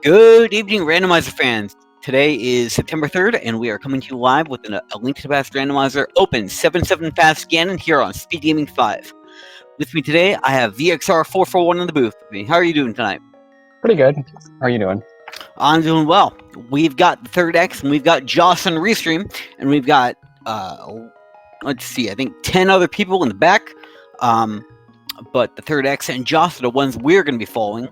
Good evening, Randomizer fans. Today is September 3rd, and we are coming to you live with a Link to the Past Randomizer Open 7-7 Fast Ganon here on Speed Gaming 5. With me today, I have VXR441 in the booth with me. How are you doing tonight? Pretty good. How are you doing? I'm doing well. We've got the Third X, and we've got Joss on Restream, and we've got, let's see, I think 10 other people in the back. But the Third X and Joss are the ones we're going to be following.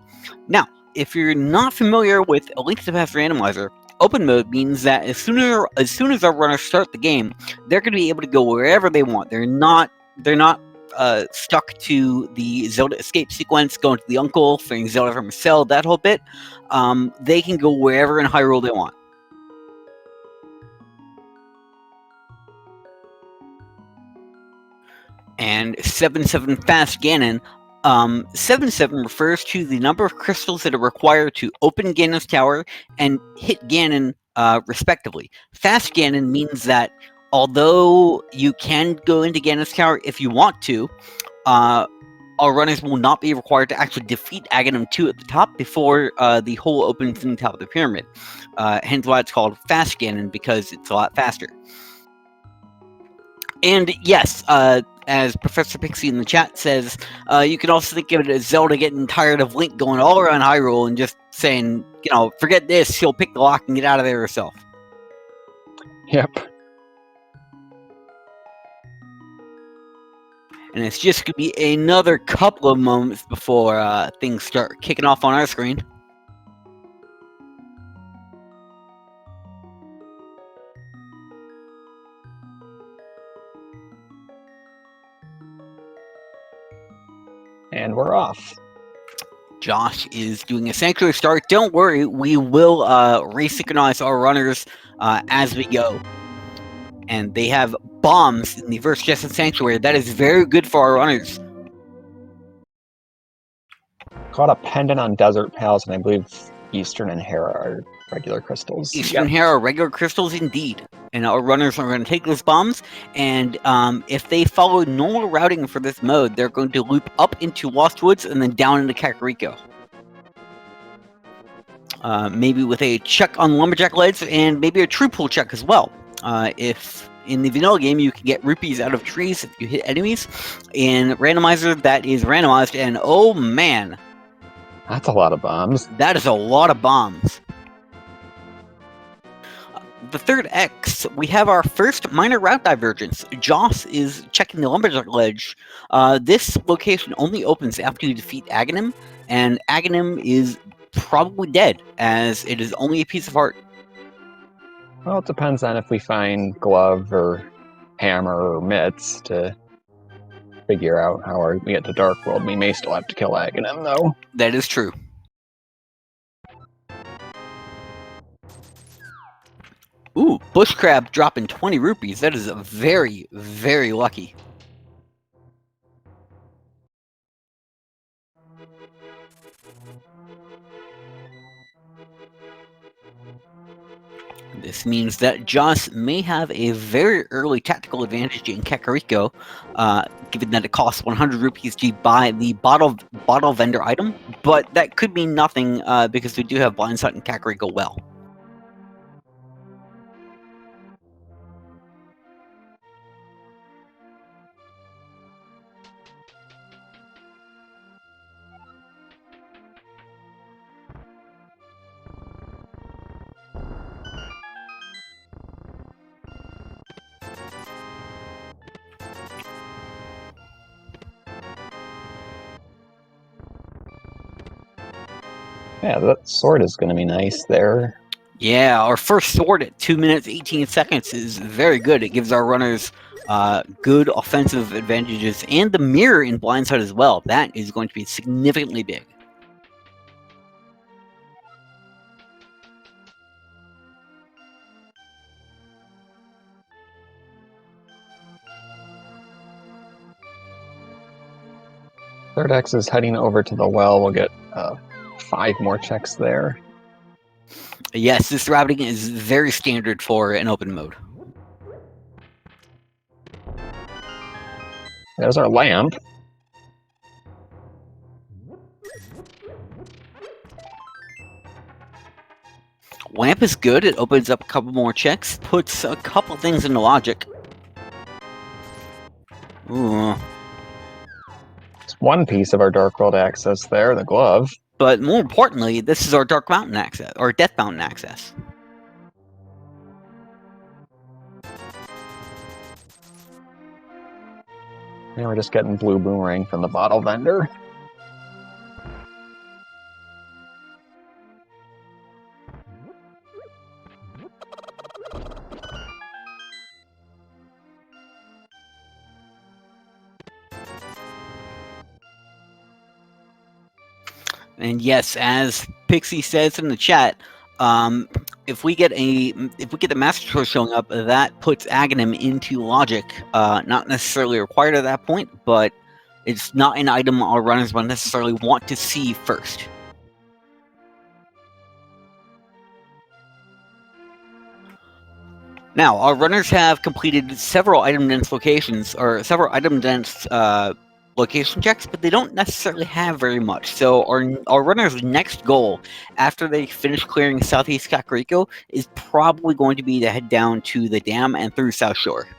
Now, if you're not familiar with a Link to the Past Randomizer, open mode means that as soon as our runners start the game, they're going to be able to go wherever they want. They're not stuck to the Zelda escape sequence, going to the uncle, freeing Zelda from a cell, that whole bit. They can go wherever in Hyrule they want. And 7-7 Fast Ganon. 7-7 refers to the number of crystals that are required to open Ganon's tower and hit Ganon, respectively. Fast Ganon means that although you can go into Ganon's tower if you want to, our runners will not be required to actually defeat Aghanim 2 at the top before the hole opens in the top of the pyramid. Hence why it's called Fast Ganon, because it's a lot faster. And yes, as Professor Pixie in the chat says, you can also think of it as Zelda getting tired of Link going all around Hyrule and just saying, forget this, she'll pick the lock and get out of there herself. Yep. And it's just going to be another couple of moments before things start kicking off on our screen. And we're off. Josh is doing a sanctuary start. Don't worry, we will resynchronize our runners as we go. And they have bombs in the first chest of sanctuary. That is very good for our runners. Caught a pendant on Desert Palace, and I believe Eastern and Hera are regular crystals. Eastern and Hera are regular crystals indeed. And our runners are going to take those bombs, and if they follow normal routing for this mode, they're going to loop up into Lost Woods and then down into Kakariko. Maybe with a check on Lumberjack Ledge, and maybe a true pull check as well. If in the vanilla game you can get rupees out of trees if you hit enemies, in Randomizer that is randomized, and oh man, that's a lot of bombs. That is a lot of bombs. The Third X, we have our first minor route divergence. Joss is checking the Lumberjack Ledge. This location only opens after you defeat Aghanim, and Aghanim is probably dead, as it is only a piece of heart. Well, it depends on if we find glove or hammer or mitts to figure out how we get to Dark World. We may still have to kill Aghanim, though. That is true. Ooh, Bush Crab dropping 20 rupees. That is very, very lucky. This means that Joss may have a very early tactical advantage in Kakariko, given that it costs 100 rupees to buy the bottle vendor item, but that could mean nothing because we do have Blind Sight in Kakariko well. Yeah, that sword is going to be nice there. Yeah, our first sword at 2 minutes 18 seconds is very good. It gives our runners good offensive advantages, and the mirror in Blindside as well. That is going to be significantly big. Third X is heading over to the well. We'll get 5 more checks there. Yes, this routing is very standard for an open mode. There's our lamp. Lamp is good. It opens up a couple more checks, puts a couple things into logic. Ooh. It's one piece of our Dark World access there, the glove. But more importantly, this is our Dark Mountain access, or Death Mountain access. Now we're just getting blue boomerang from the bottle vendor. And yes, as Pixie says in the chat, if we get the Master Sword showing up, that puts Aghanim into logic. Not necessarily required at that point, but it's not an item our runners will necessarily want to see first. Now, our runners have completed several item dense locations, or several item dense location checks, but they don't necessarily have very much. So our runner's next goal, after they finish clearing Southeast Kakariko, is probably going to be to head down to the dam and through South Shore.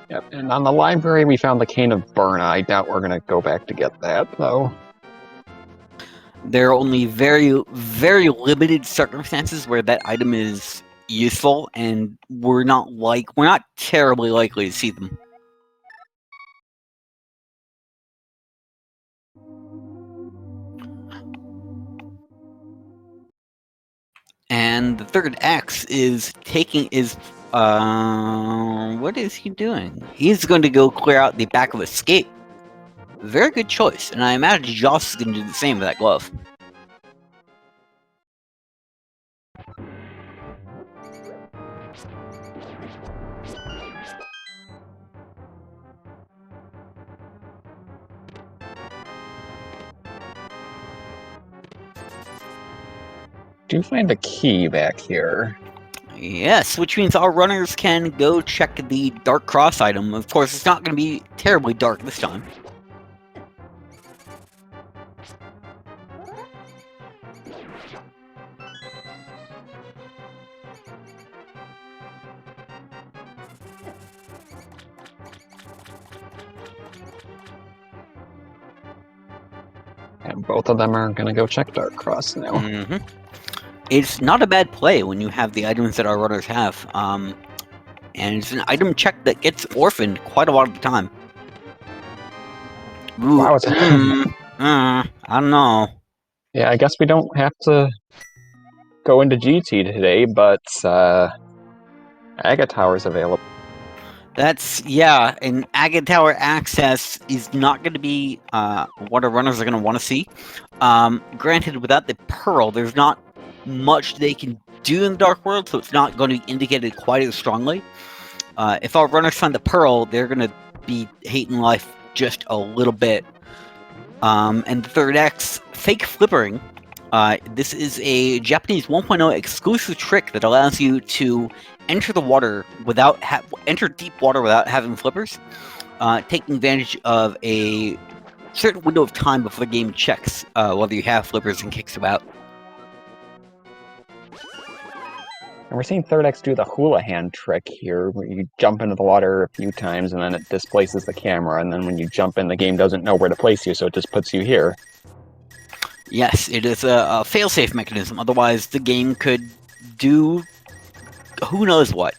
Yep, and on the library we found the Cane of Burna. I doubt we're going to go back to get that, though. There are only very, very limited circumstances where that item is useful, and we're not terribly likely to see them. And the third X is what is he doing? He's going to go clear out the back of Escape. Very good choice, and I imagine Joss is going to do the same with that glove. Do you find a key back here? Yes, which means our runners can go check the Dark Cross item. Of course, it's not going to be terribly dark this time. And both of them are going to go check Dark Cross now. Mm-hmm. It's not a bad play when you have the items that our runners have. And it's an item check that gets orphaned quite a lot of the time. Ooh, Wow, I don't know. Yeah, I guess we don't have to go into GT today, but Aga Tower's available. Yeah, and Agate Tower access is not going to be what our runners are going to want to see. Granted, without the Pearl, there's not much they can do in the Dark World, so it's not going to be indicated quite as strongly. If our runners find the Pearl, they're going to be hating life just a little bit. And the third X, Fake Flippering. This is a Japanese 1.0 exclusive trick that allows you to enter the water enter deep water without having flippers, taking advantage of a certain window of time before the game checks whether you have flippers and kicks you out. And we're seeing Third X do the hula hand trick here, where you jump into the water a few times and then it displaces the camera, and then when you jump in, the game doesn't know where to place you, so it just puts you here. Yes, it is a fail-safe mechanism, otherwise the game could do who knows what.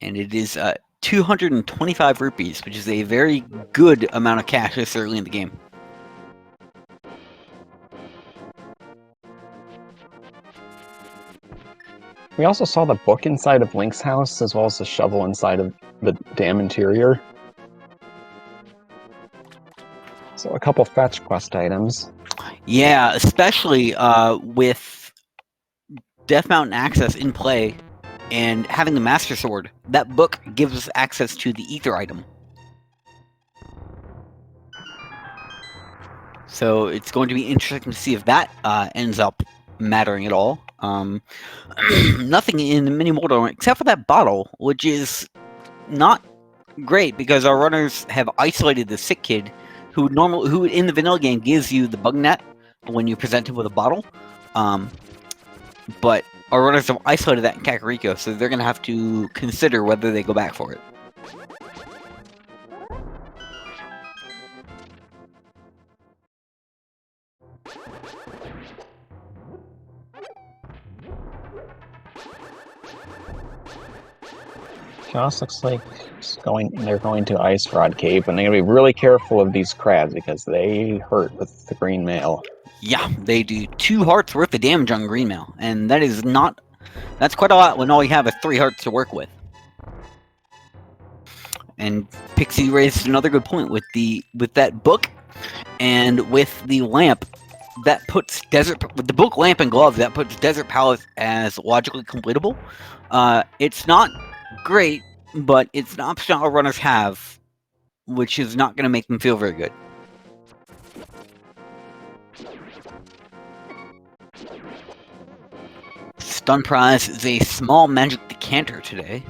And it is 225 rupees, which is a very good amount of cash this early in the game. We also saw the book inside of Link's house, as well as the shovel inside of the dam interior. So a couple fetch quest items. Yeah, especially with Death Mountain access in play and having the Master Sword. That book gives us access to the Ether item. So it's going to be interesting to see if that ends up mattering at all. Nothing in the mini Mordor except for that bottle, which is not great because our runners have isolated the sick kid who in the vanilla game gives you the bug net when you present him with a bottle. But our runners have isolated that in Kakariko, so they're going to have to consider whether they go back for it. Joss looks like they're going to Ice Rod Cave, and they're going to be really careful of these crabs because they hurt with the green mail. Yeah, they do 2 hearts worth of damage on green mail, and that's quite a lot when all you have is 3 hearts to work with. And Pixie raised another good point with that book and with the lamp. That puts with the book, lamp, and glove. That puts Desert Palace as logically completable. It's not great, but it's an option all runners have, which is not going to make them feel very good. Stun prize is a small magic decanter today.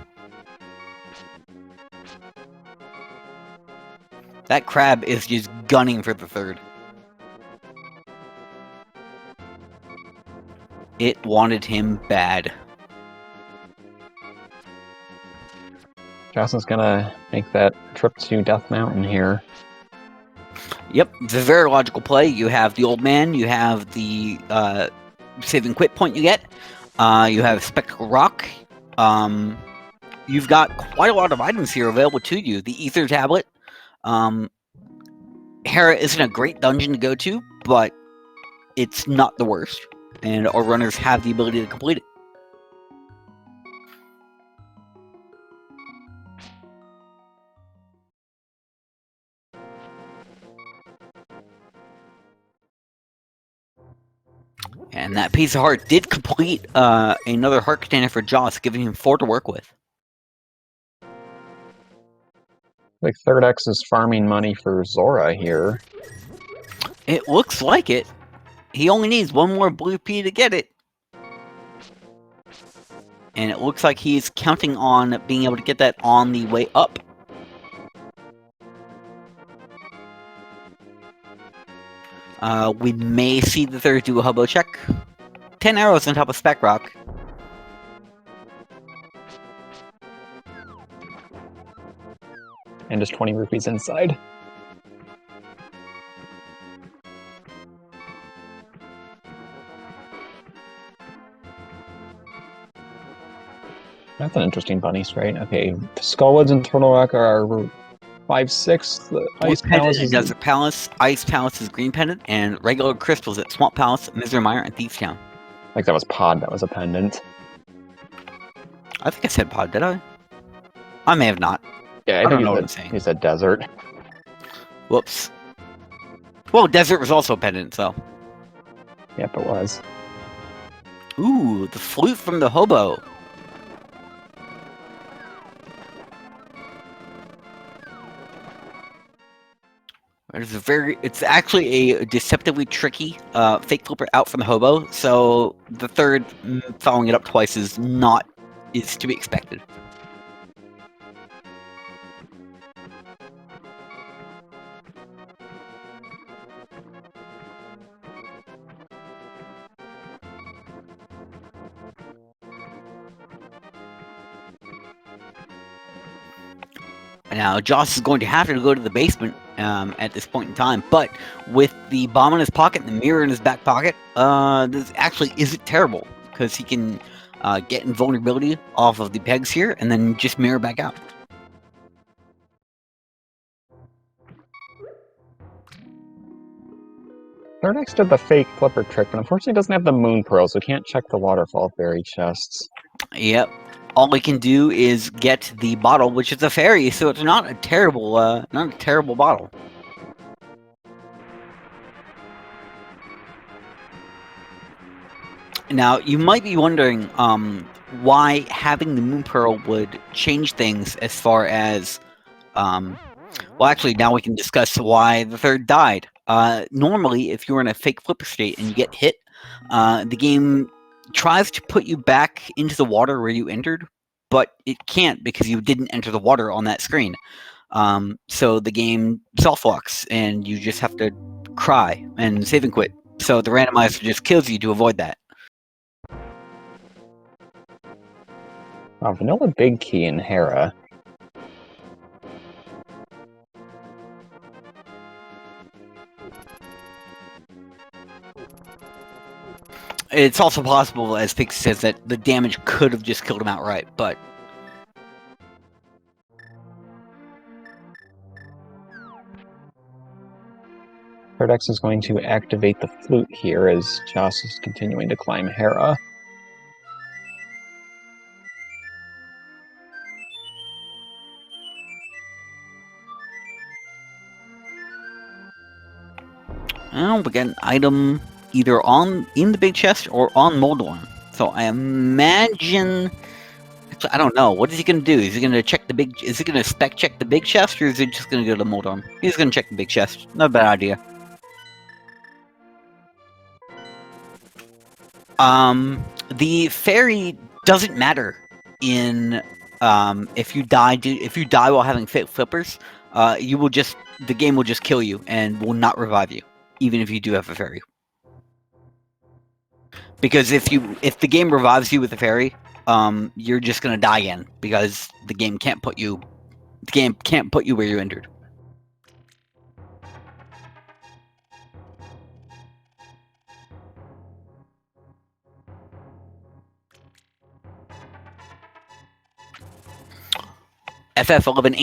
That crab is just gunning for the 3rd. It wanted him bad. Jocelyn's gonna make that trip to Death Mountain here. Yep, it's a very logical play. You have the old man, you have the save and quit point you get, you have Spectacle Rock. You've got quite a lot of items here available to you. The Ether Tablet. Hera isn't a great dungeon to go to, but it's not the worst, and our runners have the ability to complete it. And that piece of heart did complete another heart container for Joss, giving him 4 to work with. Like 3rd X is farming money for Zora here. It looks like it. He only needs 1 more blue P to get it. And it looks like he's counting on being able to get that on the way up. We may see the 3rd do a hobo check. 10 arrows on top of Spec Rock. And just 20 rupees inside. That's an interesting bunny sprite. Okay, Skullwoods and Turtle Rock are 5/6. The Ice Palace is Desert Palace. Ice Palace is Green Pendant, and regular crystals at Swamp Palace, Misery Mire, and Thieves Town. Like that was Pod, that was a pendant. I think I said Pod, did I? I may have not. Yeah, I don't know what I'm saying. He said Desert. Whoops. Well, Desert was also a pendant, so. Yep, it was. Ooh, the flute from the hobo. It's actually a deceptively tricky fake flipper out from the hobo, so the 3rd following it up twice is to be expected. Now, Joss is going to have to go to the basement at this point in time, but with the bomb in his pocket and the mirror in his back pocket, this actually isn't terrible, because he can get invulnerability off of the pegs here, and then just mirror back out. Third X did the fake flipper trick, but unfortunately doesn't have the moon pearl, so can't check the waterfall fairy chests. Yep. All we can do is get the bottle, which is a fairy, so it's not a terrible bottle. Now, you might be wondering why having the moon pearl would change things as far as, well, actually, now we can discuss why the 3rd died. Normally, if you're in a fake flipper state and you get hit, the game tries to put you back into the water where you entered, but it can't because you didn't enter the water on that screen. So the game soft locks, and you just have to cry and save and quit. So the randomizer just kills you to avoid that. Vanilla Big Key and Hera. It's also possible, as Pixie says, that the damage could have just killed him outright, but Third X is going to activate the flute here as Joss is continuing to climb Hera. well, we get an item either in the big chest or on Moldorm. So I imagine. Actually, I don't know. What is he going to do? Is he going to check the big? Is he going to spec check the big chest, or is he just going to go to Moldorm? He's going to check the big chest. Not a bad idea. The fairy doesn't matter in if you die while having fit flippers, the game will just kill you and will not revive you, even if you do have a fairy. Because if the game revives you with a fairy, you're just gonna die again because the game can't put you where you're injured. FF11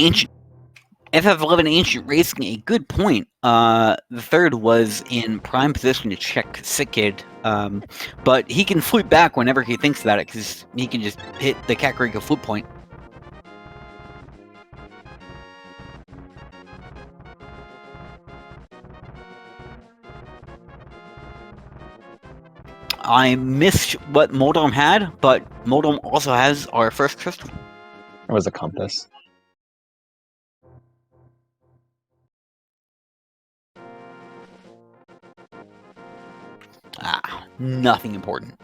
Ancient raising a good point. The third was in prime position to check Sick Kid, but he can flute back whenever he thinks about it because he can just hit the Kakariko flute point. I missed what Moldorm had, but Moldorm also has our first crystal. It was a compass. Nothing important.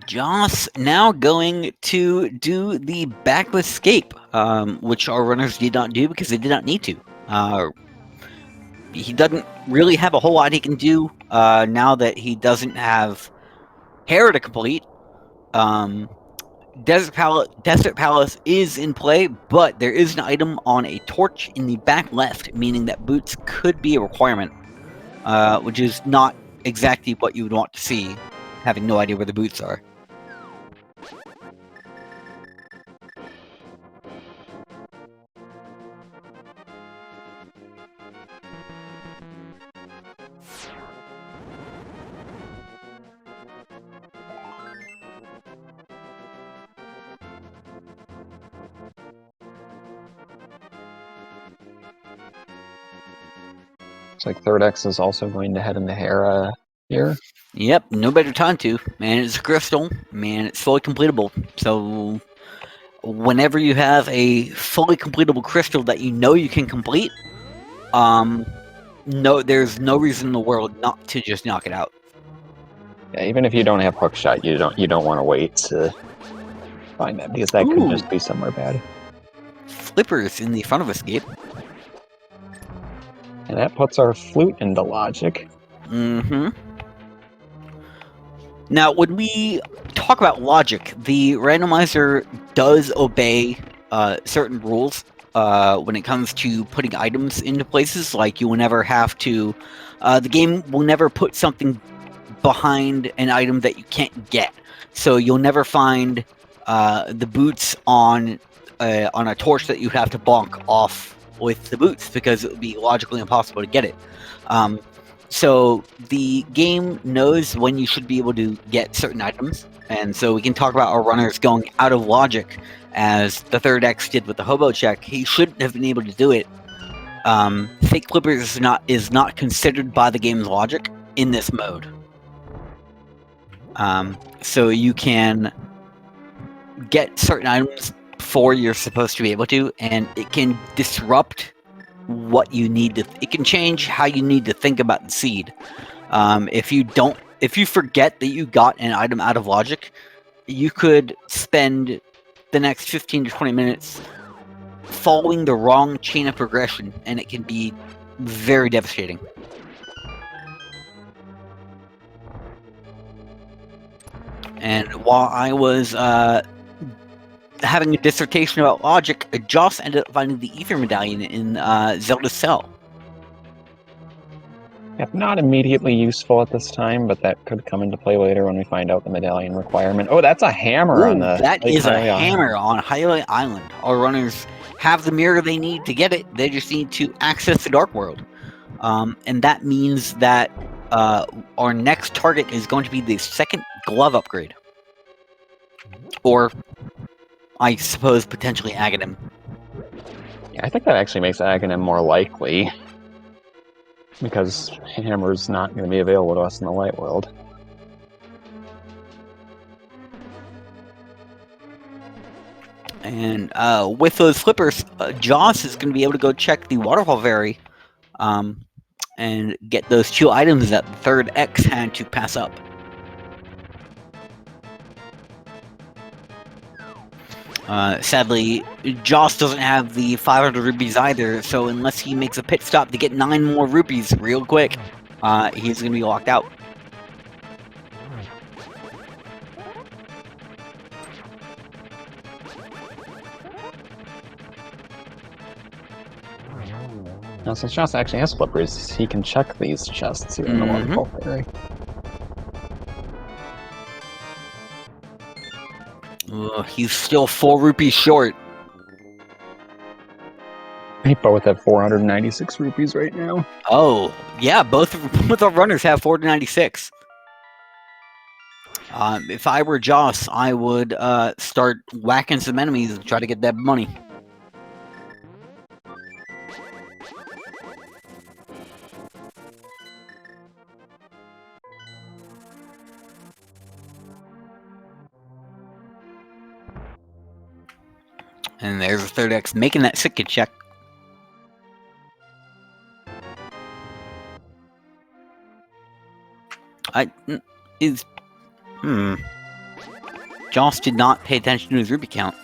Joss now going to do the backless escape, which our runners did not do because they did not need to. He doesn't really have a whole lot he can do now that he doesn't have Hera to complete. Desert Palace is in play, but there is an item on a torch in the back left, meaning that boots could be a requirement, which is not exactly what you would want to see, having no idea where the boots are. Looks like Third X is also going to head into Hera here. Yep, no better time to. Man, it's a crystal. Man, it's fully completable. So whenever you have a fully completable crystal that you know you can complete, there's no reason in the world not to just knock it out. Yeah, even if you don't have hookshot, you don't want to wait to find that because that could just be somewhere bad. Flippers in the front of escape. And that puts our flute into logic. Mm-hmm. Now, when we talk about logic, the randomizer does obey certain rules when it comes to putting items into places. Like, you will never have to... the game will never put something behind an item that you can't get. So you'll never find the boots on a torch that you have to bonk off with the boots because it would be logically impossible to get it. So the game knows when you should be able to get certain items, and so we can talk about our runners going out of logic, as the Third X did with the hobo check. He shouldn't have been able to do it. Fake Flippers is not considered by the game's logic in this mode. So you can get certain items before you're supposed to be able to, and it can disrupt what you need to. It can change how you need to think about the seed. If you forget that you got an item out of logic, you could spend the next 15 to 20 minutes following the wrong chain of progression, and it can be very devastating. And while I was having a dissertation about logic, Joss ended up finding the Ether Medallion in Zelda's Cell. Yep, not immediately useful at this time, but that could come into play later when we find out the medallion requirement. Oh, that's a hammer on the that Lake is a Hylia hammer on Hylia Island. Our runners have the mirror they need to get it. They just need to access the Dark World. And that means that our next target is going to be the second glove upgrade. Or, I suppose, potentially Aghanim. Yeah, I think that actually makes Aghanim more likely, because hammer's not going to be available to us in the light world. And with those flippers, Joss is going to be able to go check the Waterfall Fairy and get those 2 items that the third X had to pass up. Sadly, Joss doesn't have the 500 rupees either, so unless he makes a pit stop to get 9 more rupees real quick, he's going to be locked out. Now, since Joss actually has flippers, he can check these chests here in the Waterfall Fairy. He's still 4 rupees short. They both have 496 rupees right now. Oh, yeah, both our runners have 496. If I were Joss, I would start whacking some enemies and try to get that money. And there's a third X making that Sitka check. Joss did not pay attention to his rupee count.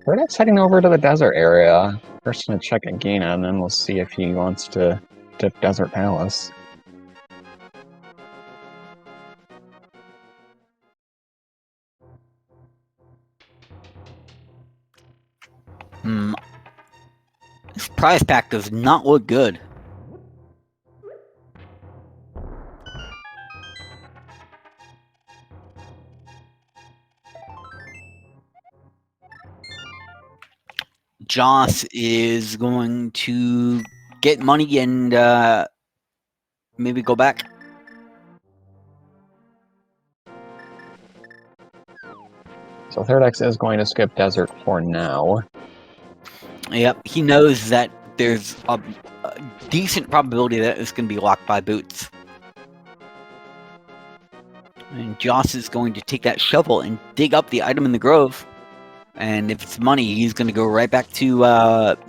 We're next heading over to the desert area. First, gonna check again, and then we'll see if he wants to dip Desert Palace. This prize pack does not look good. Joss is going to get money and maybe go back. So Third X is going to skip Desert for now. Yep, he knows that there's a decent probability that it's going to be locked by boots. And Joss is going to take that shovel and dig up the item in the grove. And if it's money, he's going to go right back to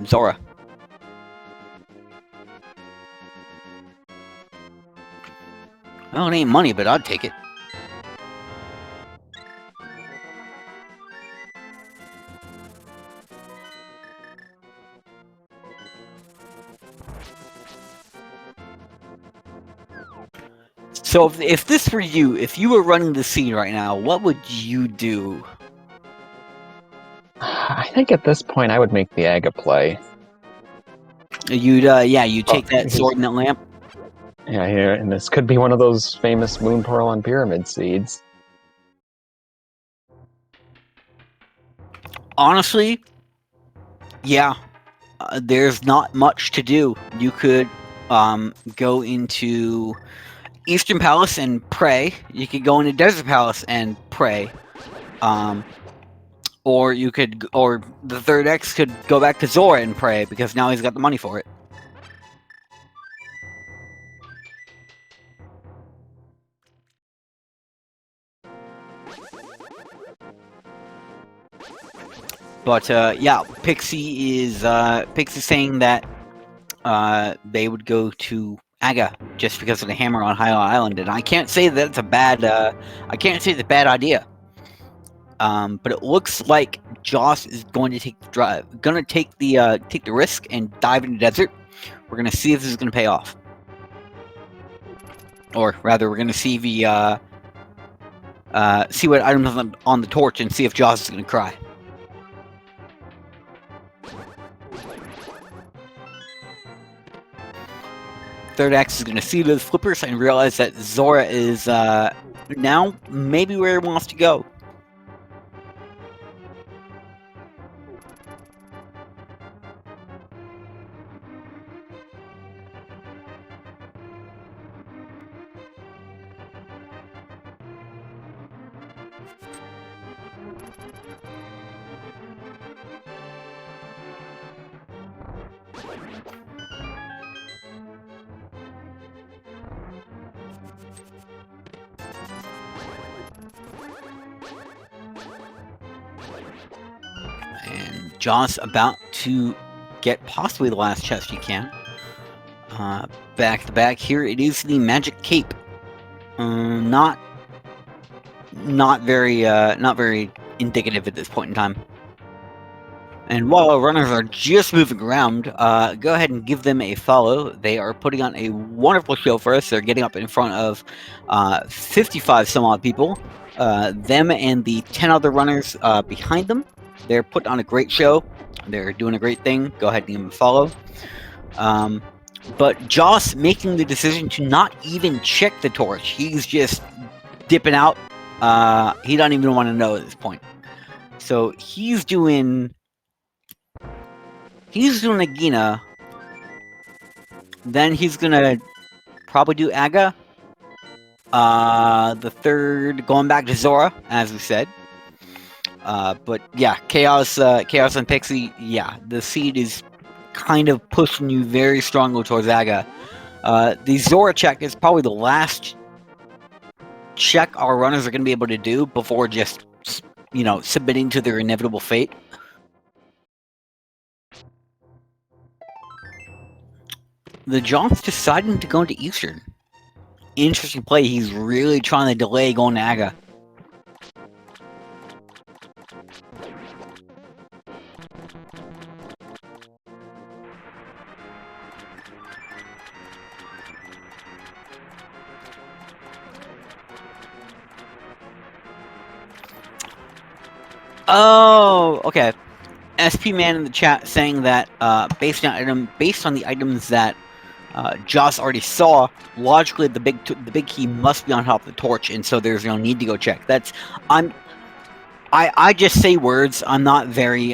Zora. Well, it ain't money, but I'd take it. So if this were you, if you were running the scene right now, what would you do? I think at this point I would make the Aga play. You'd take that sword and that lamp. Yeah, here, and this could be one of those famous Moon Pearl and Pyramid seeds. Honestly, yeah, there's not much to do. You could go into Eastern Palace and pray. You could go into Desert Palace and pray. Or the third X could go back to Zora and pray because now he's got the money for it. But yeah, Pixie is saying that they would go to Aga just because of the hammer on Highland Island, and I can't say that it's a bad idea. But it looks like Joss is going to take the risk and dive into the desert. We're gonna see if this is gonna pay off, or rather, we're gonna see the see what items on the torch and see if Joss is gonna cry. Third Axe is gonna see those flippers and realize that Zora is now maybe where he wants to go. And Joss about to get possibly the last chest he can. Back to back here, it is the magic cape. Not very indicative at this point in time. And while our runners are just moving around, go ahead and give them a follow. They are putting on a wonderful show for us. They're getting up in front of 55 some odd people. Them and the 10 other runners behind them. They're putting on a great show. They're doing a great thing. Go ahead and give them a follow. But Joss making the decision to not even check the torch. He's just dipping out. He doesn't even want to know at this point. So he's doing Nagina. Then he's gonna probably do Aga. The third going back to Zora, as we said. But yeah, Chaos and Pixie, yeah, the seed is kind of pushing you very strongly towards Aga. The Zora check is probably the last check our runners are going to be able to do before just, submitting to their inevitable fate. The John's deciding to go into Eastern. Interesting play. He's really trying to delay going to Aga. Oh, okay. SP Man in the chat saying that based on the items that Joss already saw, logically the big key must be on top of the torch, and so there's no need to go check. I just say words. I'm not very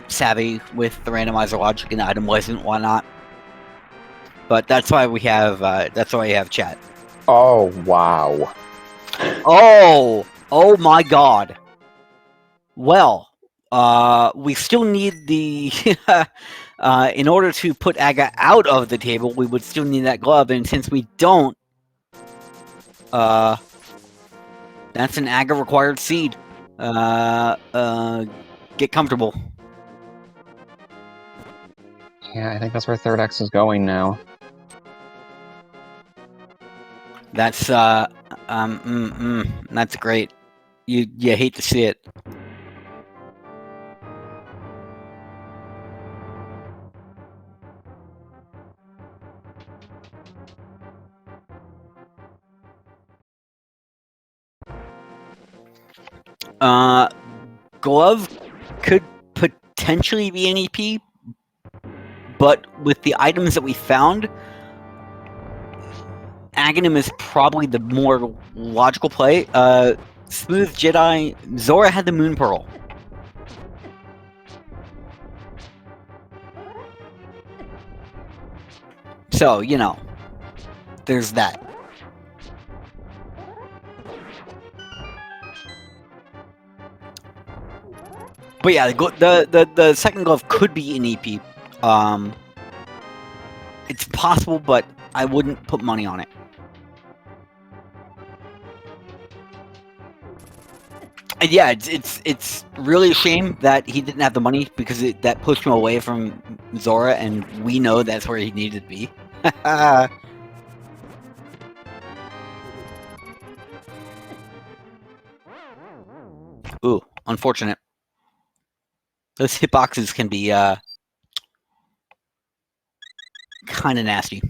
savvy with the randomizer logic and the item list and whatnot. But that's why we have chat. Oh wow. Oh my God. Well, we still need the in order to put Aga out of the table, we would still need that glove, and since we don't, that's an Aga required seed. Get comfortable. Yeah, I think that's where Third X is going now. That's that's great. You hate to see it. Glove could potentially be an EP, but with the items that we found, Aghanim is probably the more logical play. Smooth Jedi, Zora had the Moon Pearl. So, there's that. But yeah, the second glove could be an EP. It's possible, but I wouldn't put money on it. Yeah, it's really a shame that he didn't have the money because that pushed him away from Zora, and we know that's where he needed to be. Ooh, unfortunate. Those hitboxes can be kind of nasty.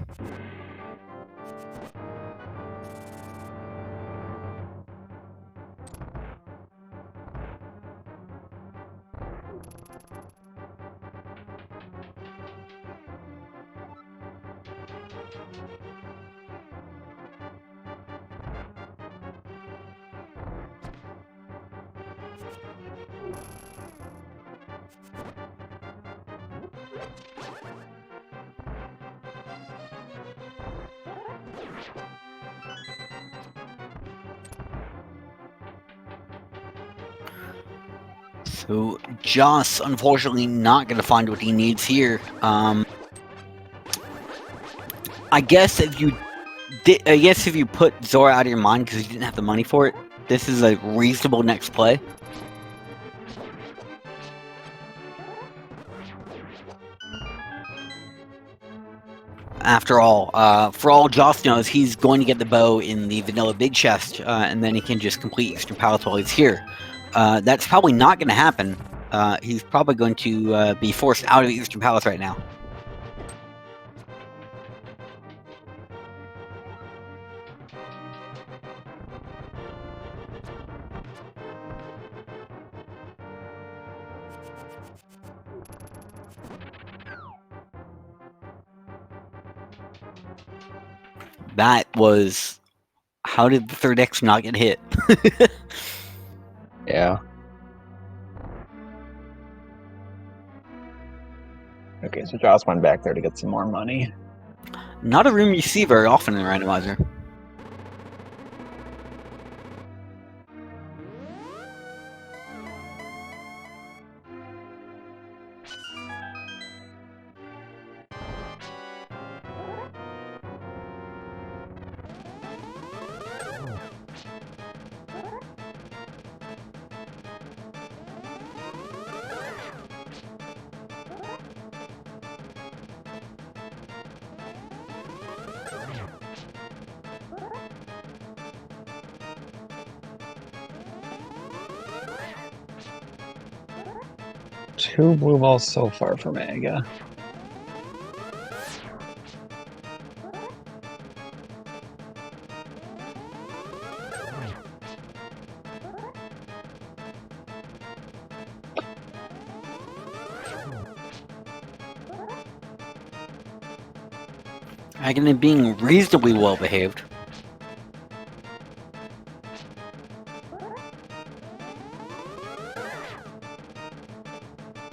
So Joss, unfortunately, not going to find what he needs here. I guess if you put Zora out of your mind because you didn't have the money for it, this is a reasonable next play. After all, for all Joss knows, he's going to get the bow in the vanilla big chest, and then he can just complete Eastern Palace while he's here. That's probably not going to happen. He's probably going to be forced out of Eastern Palace right now. That was... How did the third X not get hit? Yeah. Okay, so Joss went back there to get some more money. Not a room you see very often in Randomizer. Two blue balls so far from Aga. Again, being reasonably well behaved.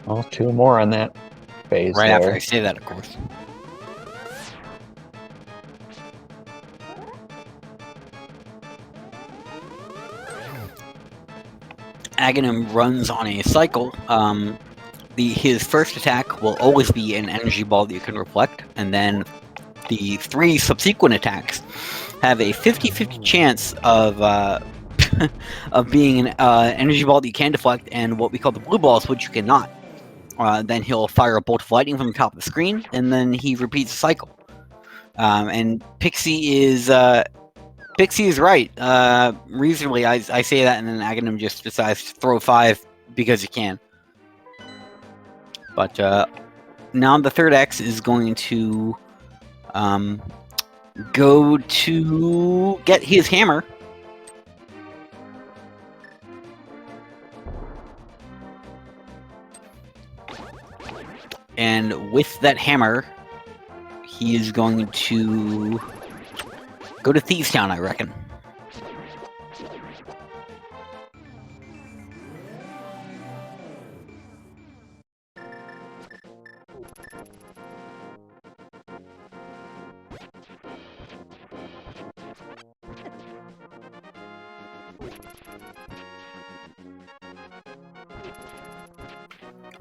Well, two more on that phase Right there. after I say that, of course. Aghanim runs on a cycle. His first attack will always be an energy ball that you can reflect, and then the 3 subsequent attacks have a 50-50 chance of of being an energy ball that you can deflect, and what we call the blue balls, which you cannot. Then he'll fire a bolt of lightning from the top of the screen, and then he repeats the cycle. And Pixie is right. Reasonably, I say that, and then Aghanim just decides to throw 5 because he can. But now the third X is going to go to get his hammer. And with that hammer, he is going to go to Thieves Town, I reckon.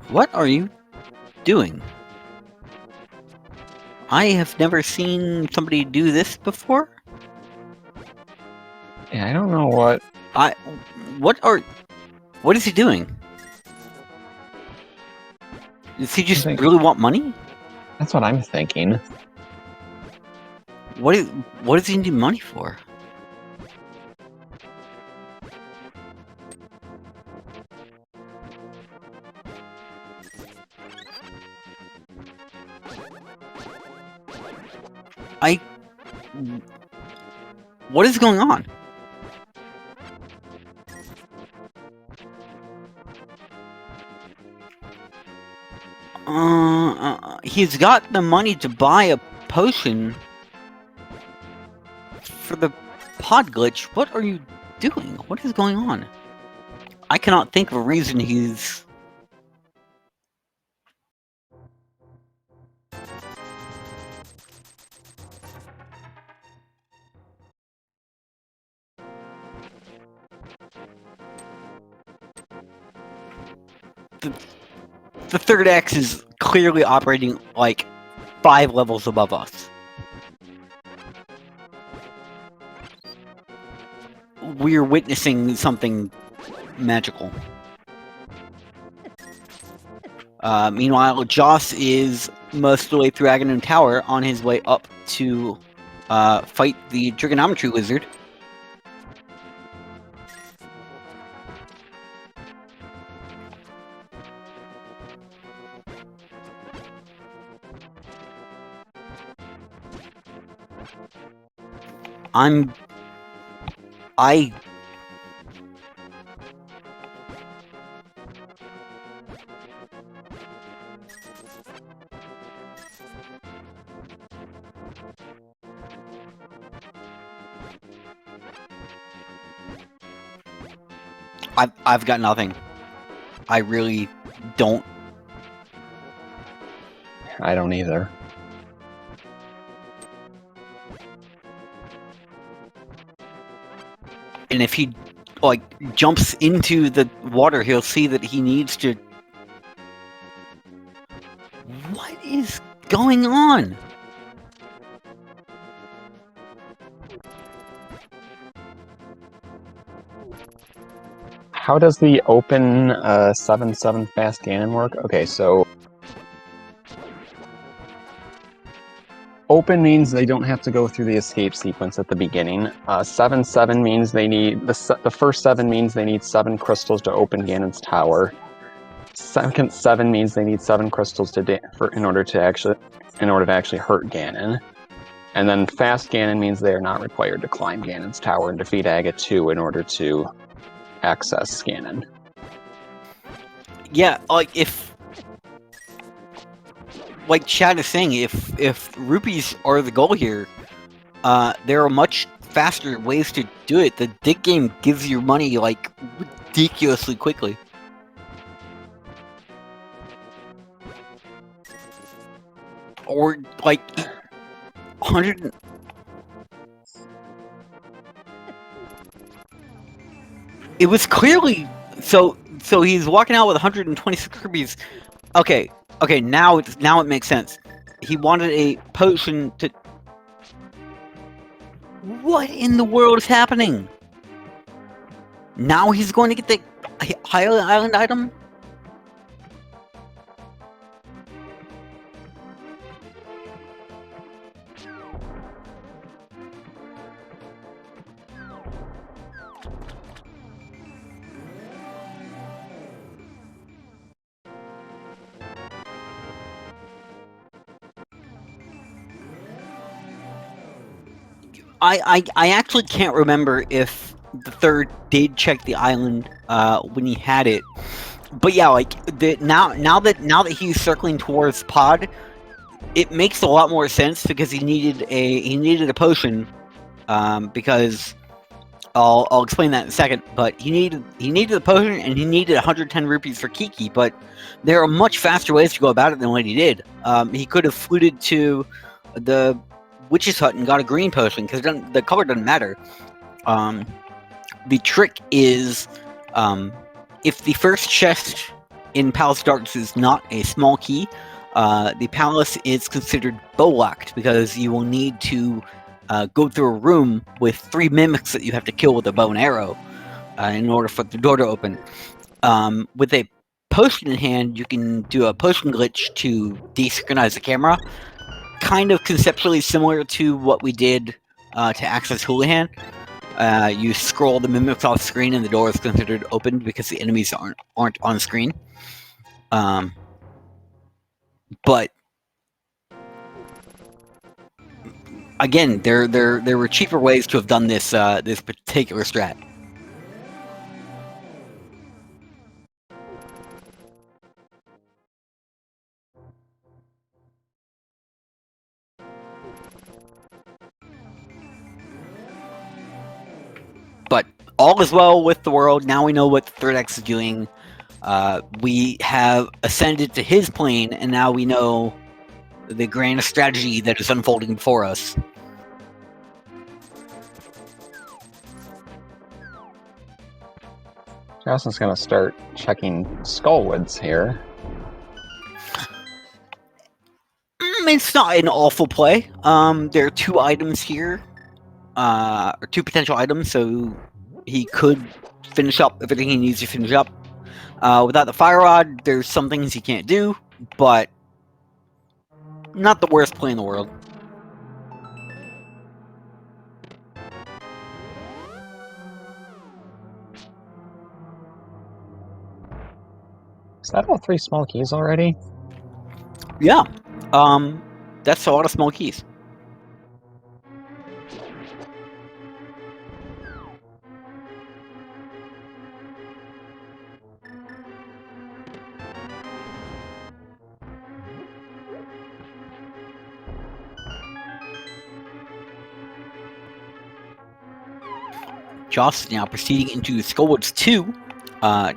What are you doing? I have never seen somebody do this before. Yeah, I don't know what. What are... What is he doing? Does he just think- really want money? That's what I'm thinking. What does he need money for? What is going on? He's got the money to buy a potion for the pod glitch. What are you doing? What is going on? I cannot think of a reason he's... The third X is clearly operating like 5 levels above us. We're witnessing something magical. Meanwhile, Joss is most of the way through Ganon Tower on his way up to fight the Trigonometry Wizard. I've got nothing. I really don't. I don't either. And if he jumps into the water, he'll see that he needs to... What is going on? How does the open 7-7 fast Ganon work? Okay, so open means they don't have to go through the escape sequence at the beginning. 7-7 means they need the first 7 means they need 7 crystals to open Ganon's tower. Second 7 means they need 7 crystals in order to actually hurt Ganon. And then fast Ganon means they are not required to climb Ganon's tower and defeat Aga 2 in order to access Ganon. Yeah, like Chad is saying, if rupees are the goal here, there are much faster ways to do it. The dig game gives you money like ridiculously quickly. Or like 100. It was clearly so he's walking out with 126 rupees. Okay, now it makes sense. He wanted a potion to... What in the world is happening? Now he's going to get the Island item? I actually can't remember if the third did check the island when he had it, but yeah, like now that he's circling towards Pod, it makes a lot more sense because he needed a potion, because I'll explain that in a second. But he needed a potion and he needed 110 rupees for Kiki. But there are much faster ways to go about it than what he did. He could have fluted to the Witch's Hut and got a green potion because the color doesn't matter. The trick is, if the first chest in Palace of Darkness is not a small key, the palace is considered bow-locked because you will need to go through a room with 3 mimics that you have to kill with a bow and arrow in order for the door to open. With a potion in hand, you can do a potion glitch to desynchronize the camera. Kind of conceptually similar to what we did to access Houlihan. You scroll the mimics off screen and the door is considered opened because the enemies aren't on screen. But again, there were cheaper ways to have done this this particular strat. But all is well with the world. Now we know what the Third X is doing. We have ascended to his plane, and now we know the grand strategy that is unfolding before us. Justin's going to start checking Skullwoods here. It's not an awful play. There are 2 items here, or 2 potential items, so he could finish up everything he needs to finish up. Without the fire rod, there's some things he can't do, but not the worst play in the world. Is that all 3 small keys already? Yeah. That's a lot of small keys. Joss is now proceeding into Skullwoods 2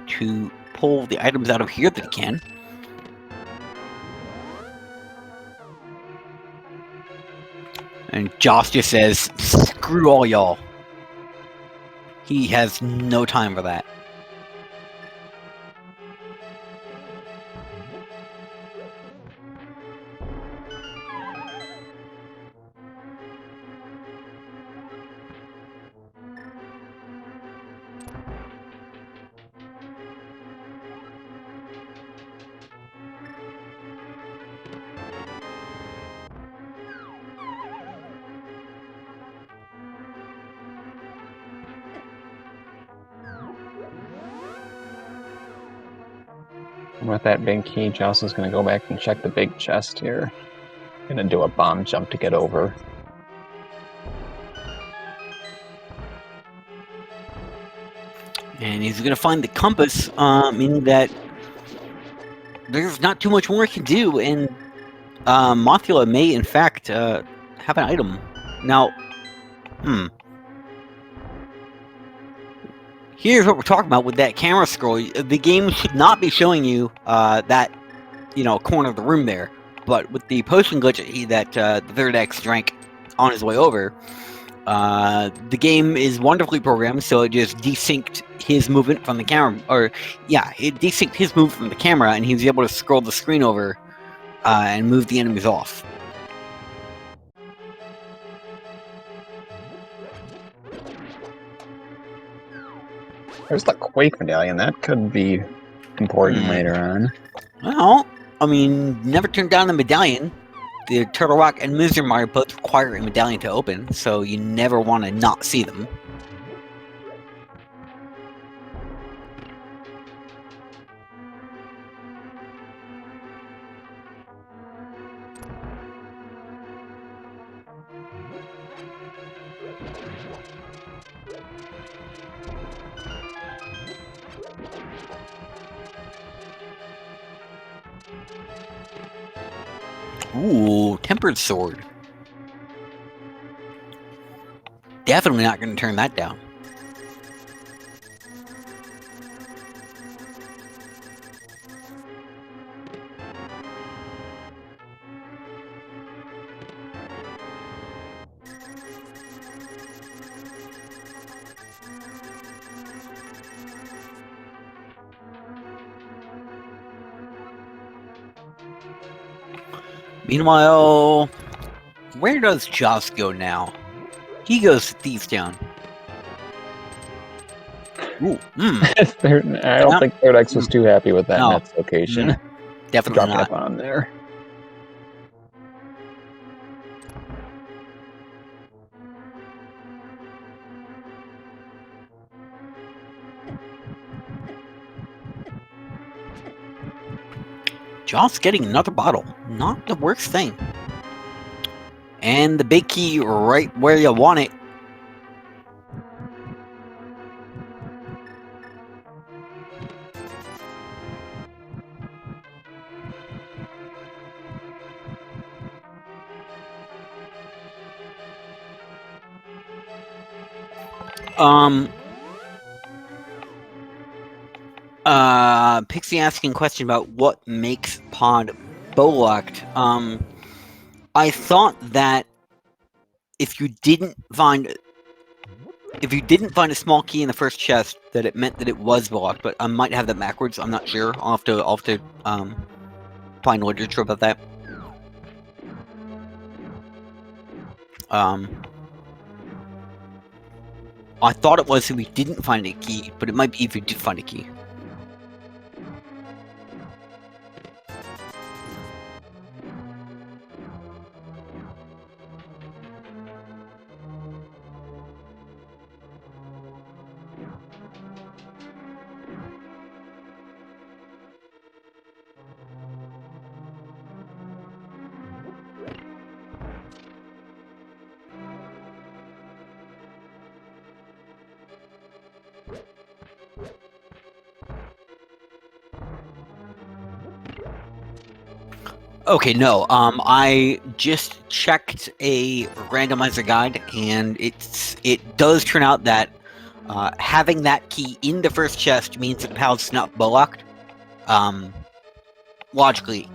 to pull the items out of here that he can. And Joss just says, screw all y'all. He has no time for that. And with that big key, Justin's going to go back and check the big chest here. Going to do a bomb jump to get over. And he's going to find the compass, meaning that there's not too much more he can do, and Mothula may, in fact, have an item. Now, here's what we're talking about with that camera scroll. The game should not be showing you that, corner of the room there. But with the potion glitch that the Third X drank on his way over, the game is wonderfully programmed, so it just desynced his movement from the camera. It desynced his movement from the camera, and he was able to scroll the screen over and move the enemies off. There's the Quake medallion. That could be important later on. Well, I mean, never turn down the medallion. The Turtle Rock and Misery Mario both require a medallion to open, so you never want to not see them. Ooh, Tempered Sword. Definitely not going to turn that down. Meanwhile, where does Joss go now? He goes to Thieves Town. Ooh, I don't Yeah. think Third X was too happy with that No. Nets location. Definitely Dropping not. a bomb there. Joss getting another bottle. Not the worst thing. And the big key right where you want it. Pixie asking question about what makes pod bow-locked. I thought that if you didn't find a small key in the first chest, that it meant that it was blocked, but I might have that backwards. I'm not sure. I'll have to find literature about that. I thought it was if we didn't find a key, but it might be if you did find a key. Okay, no. I just checked a randomizer guide, and it does turn out that having that key in the first chest means that the pallet's not bow-locked. Logically.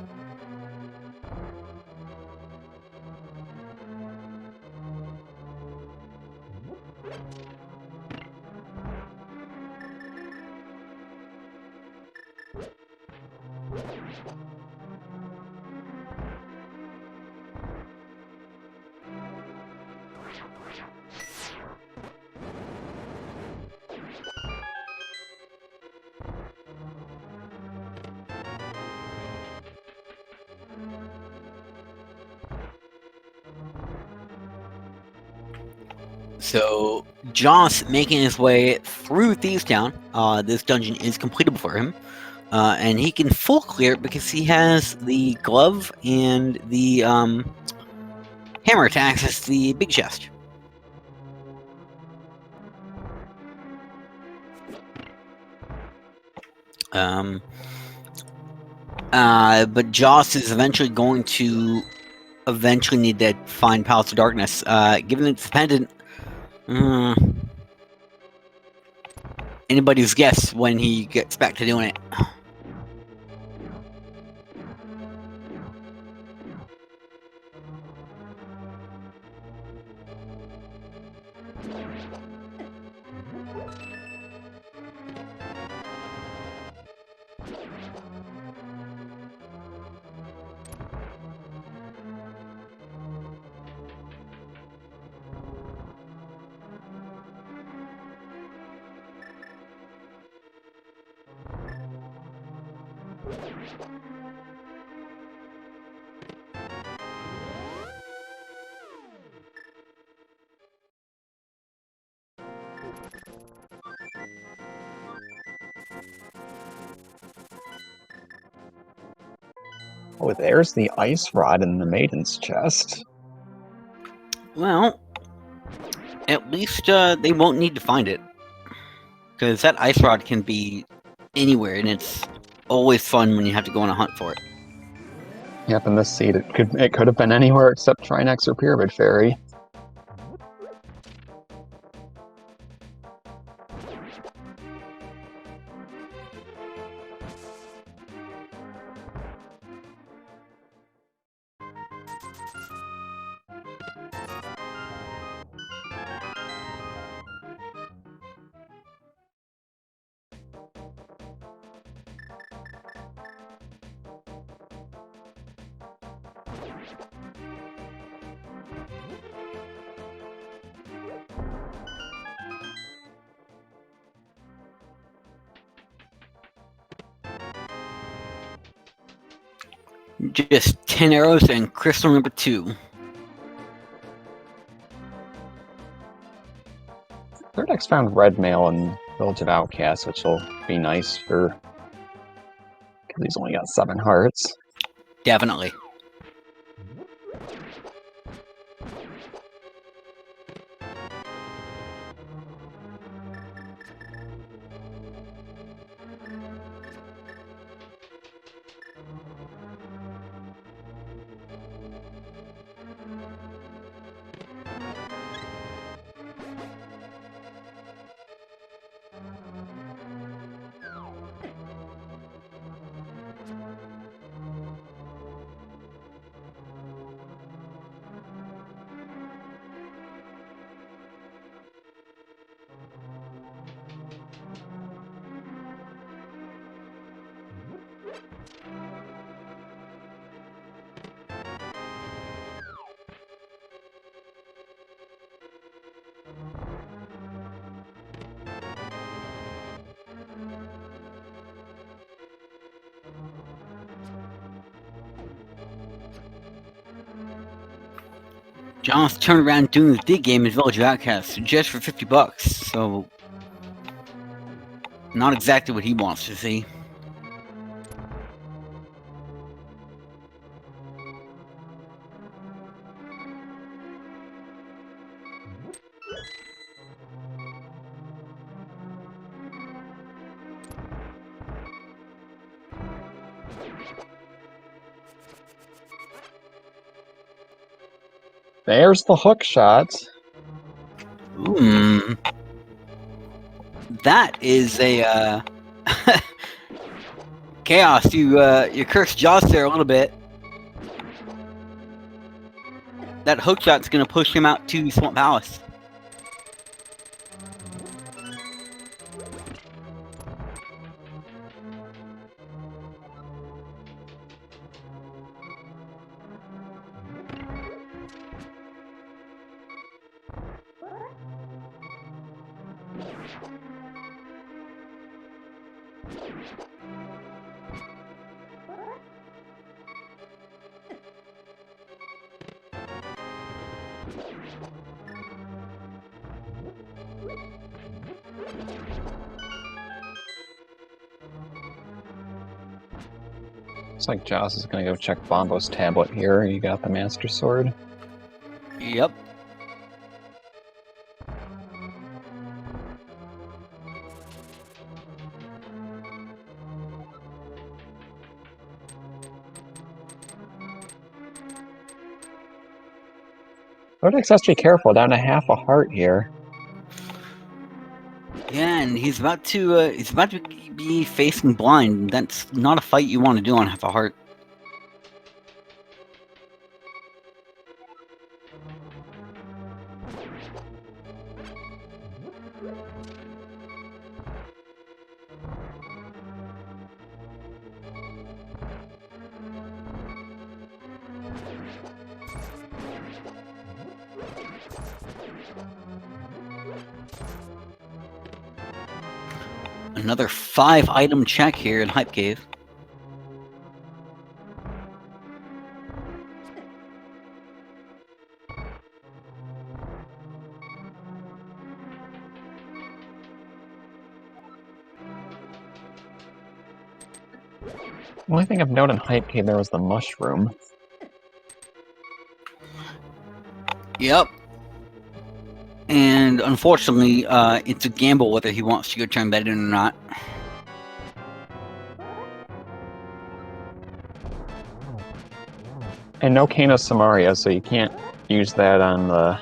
So, Joss making his way through Thieves Town. This dungeon is completable for him. And he can full clear it because he has the glove and the hammer to access the big chest. But Joss is eventually going to need to find Palace of Darkness. Given it's dependent, anybody's guess when he gets back to doing it. Oh, there's the ice rod in the maiden's chest. Well, at least they won't need to find it. Because that ice rod can be anywhere, and it's always fun when you have to go on a hunt for it. Yep, in this seat, it could have been anywhere except Trinex or Pyramid Fairy. Just 10 arrows and crystal number 2. Third X found red mail in Village of Outcasts, which will be nice for... because he's only got 7 hearts. Definitely. John's turned around doing the dig game in Village of Outcasts just for $50, so not exactly what he wants to see. There's the hook shot. That is a Chaos. You cursed Joss there a little bit. That hook shot's gonna push him out to Swamp Palace. Looks like Joss is gonna go check Bombo's tablet here. You got the Master Sword. Yep. Codex has to be careful, down to half a heart here. Yeah, and he's about to be facing blind. That's not a fight you want to do on half a heart. Another 5-item check here in Hype Cave. The only thing I've noted in Hype Cave there was the mushroom. Yep. And unfortunately, it's a gamble whether he wants to go turn that in or not. And no Kano Samaria, so you can't use that on the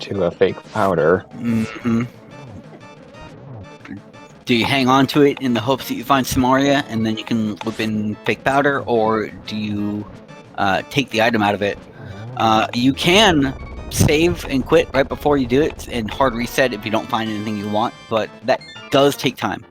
to a fake powder. Mm-hmm. Do you hang on to it in the hopes that you find Samaria and then you can loop in fake powder, or do you take the item out of it? You can save and quit right before you do it and hard reset if you don't find anything you want, but that does take time.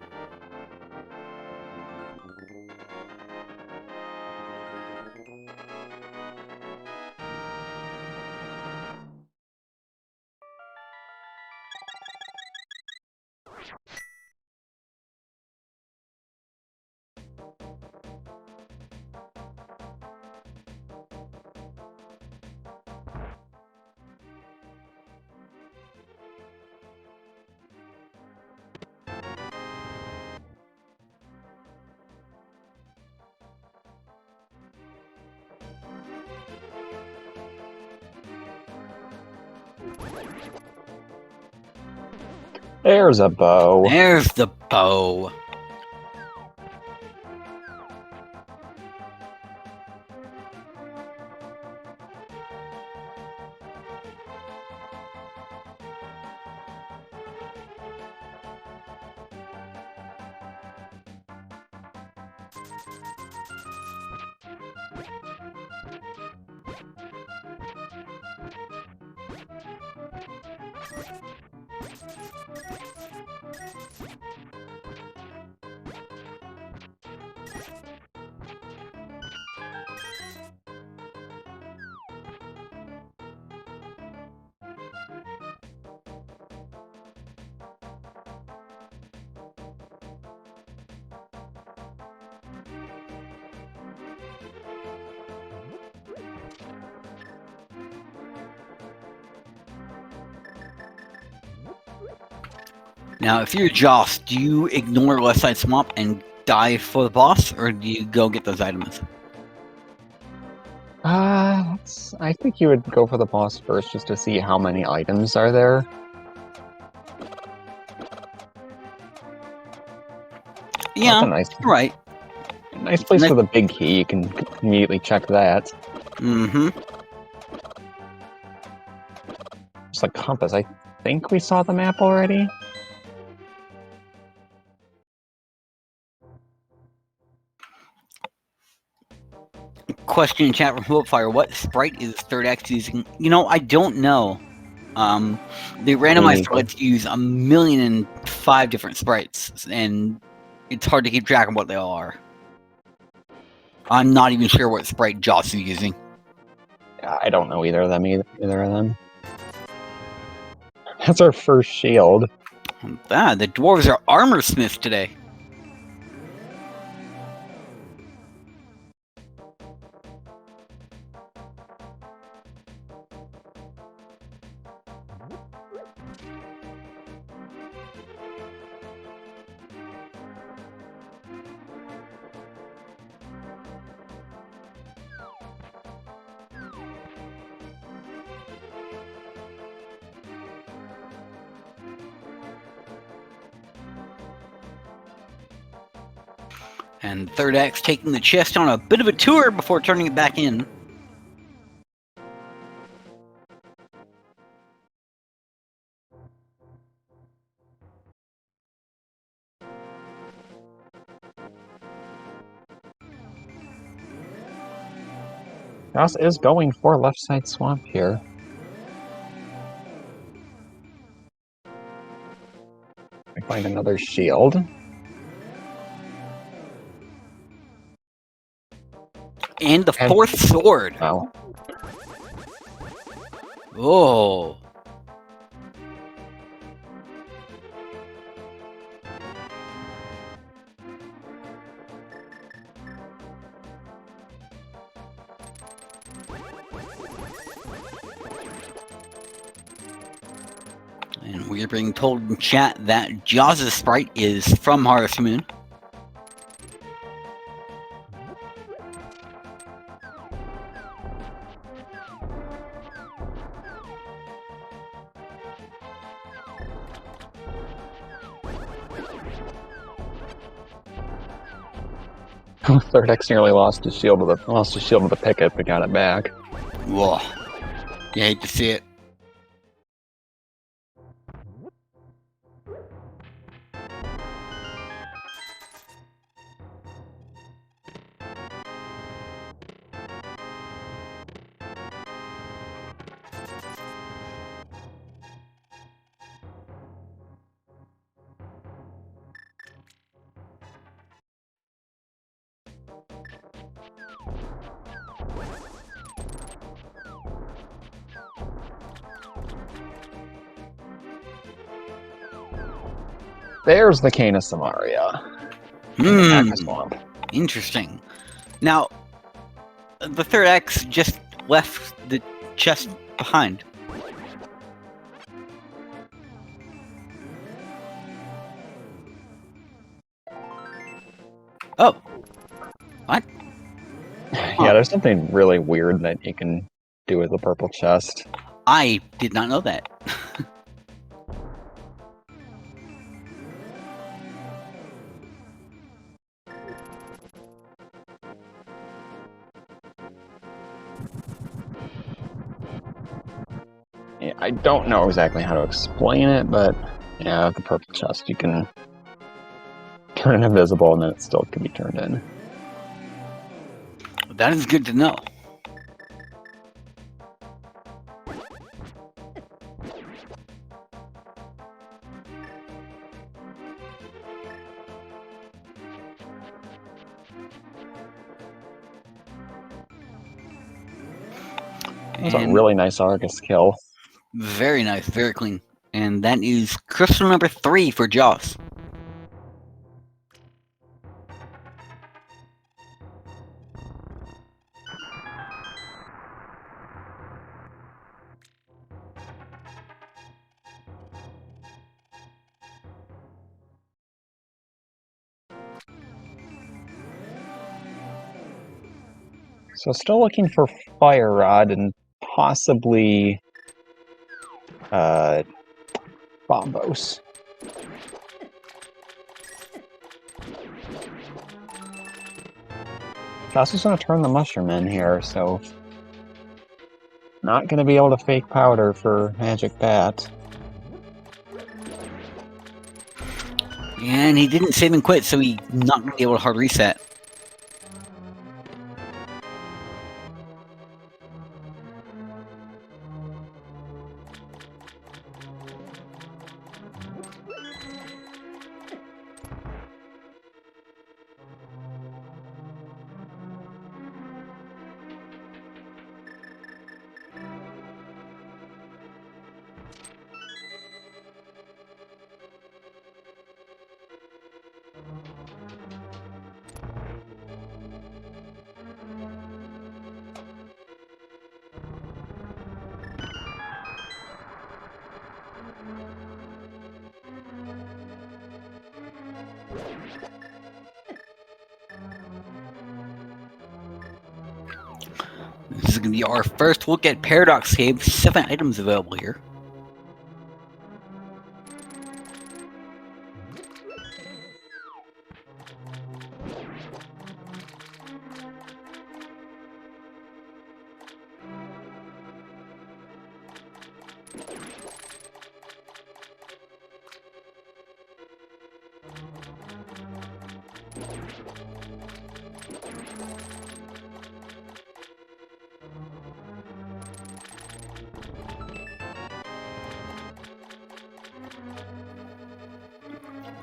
There's a bow. There's the bow. Now, if you're Joss, do you ignore Left Side Swamp and dive for the boss, or do you go get those items? I think you would go for the boss first just to see how many items are there. Yeah, That's a nice, right. nice place for the big key. You can immediately check that. Mm-hmm. Just a compass. I think we saw the map already. Question in chat from Hopefire: what sprite is Third X using? You know, I don't know. The randomizer lets you use 1,000,005 different sprites, and it's hard to keep track of what they all are. I'm not even sure what sprite Joss is using. I don't know either of them. Either of them. That's our first shield. The dwarves are armor smiths today. And Third X taking the chest on a bit of a tour before turning it back in. Joss is going for Left Side Swamp here. I find another shield. And the fourth sword. Wow. Oh. And we're being told in chat that Jaws' sprite is from Harvest Moon. Third X nearly lost his shield with the picket, but got it back. Whoa. You hate to see it. There's the Cane of Samaria. Swamp. Interesting. Now, the Third X just left the chest behind. Oh. What? Yeah, there's something really weird that you can do with the purple chest. I did not know that. Yeah, I don't know exactly how to explain it, but yeah, the purple chest, you can turn it invisible and then it still can be turned in. That is good to know. That's a really nice Argus kill. Very nice, very clean. And that is crystal number 3 for Joss. So still looking for Fire Rod and possibly Bombos. Joss is going to turn the mushroom in here, so not going to be able to fake powder for Magic Bat. And he didn't save and quit, so he's not going to be able to hard reset. This is going to be our first look at Paradox Cave. 7 items available here.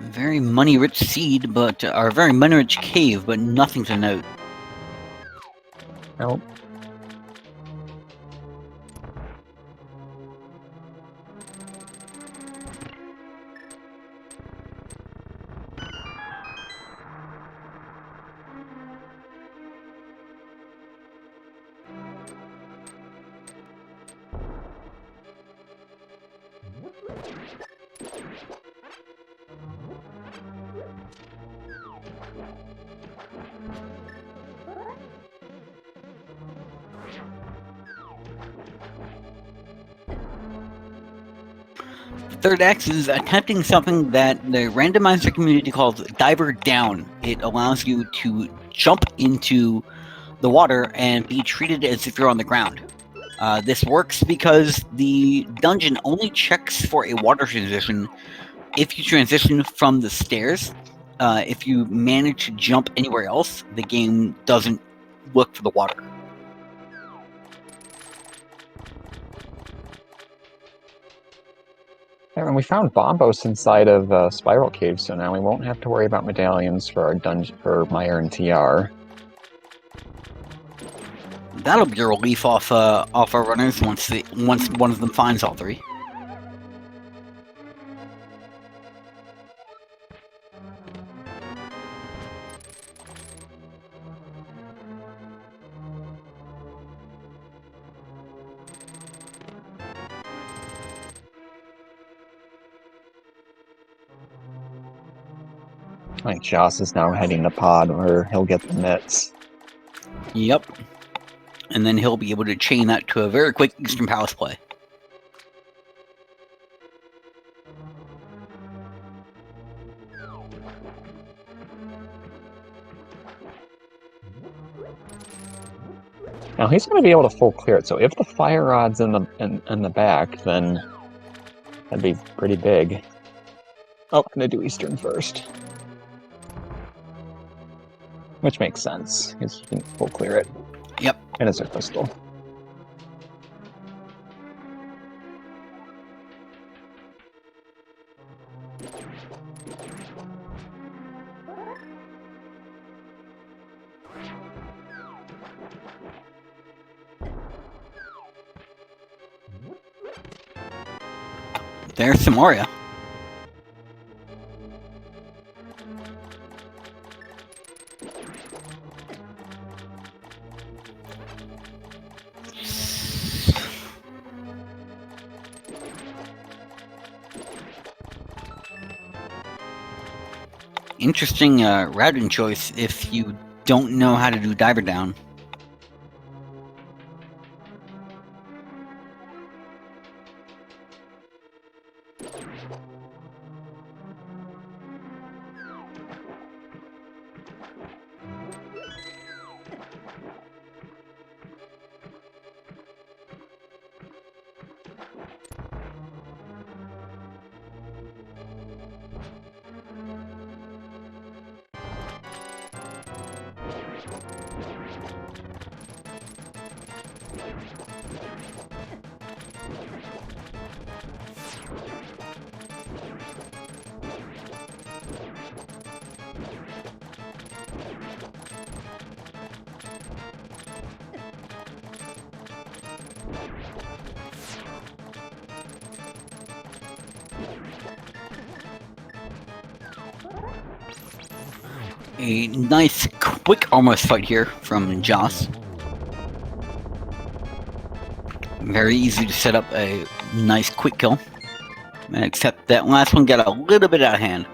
Very money-rich seed, but or very money-rich cave, but nothing to note. Nope. Third X is attempting something that the randomizer community calls Diver Down. It allows you to jump into the water and be treated as if you're on the ground. This works because the dungeon only checks for a water transition if you transition from the stairs. If you manage to jump anywhere else, the game doesn't look for the water. And we found Bombos inside of Spiral Cave, so now we won't have to worry about medallions for our dungeon for Meyer and TR. That'll be a relief off our runners once one of them finds all 3. I think Joss is now heading to Pod where he'll get the mitts. Yep. And then he'll be able to chain that to a very quick Eastern Palace play. Now he's going to be able to full clear it. So if the fire rod's in the back, then that'd be pretty big. Oh, I'm going to do Eastern first. Which makes sense, because you can full clear it. Yep. And it's a crystal. There's Samoria. Interesting routing choice if you don't know how to do diver down. A nice quick almost fight here from Joss. Very easy to set up a nice quick kill. Except that last one got a little bit out of hand.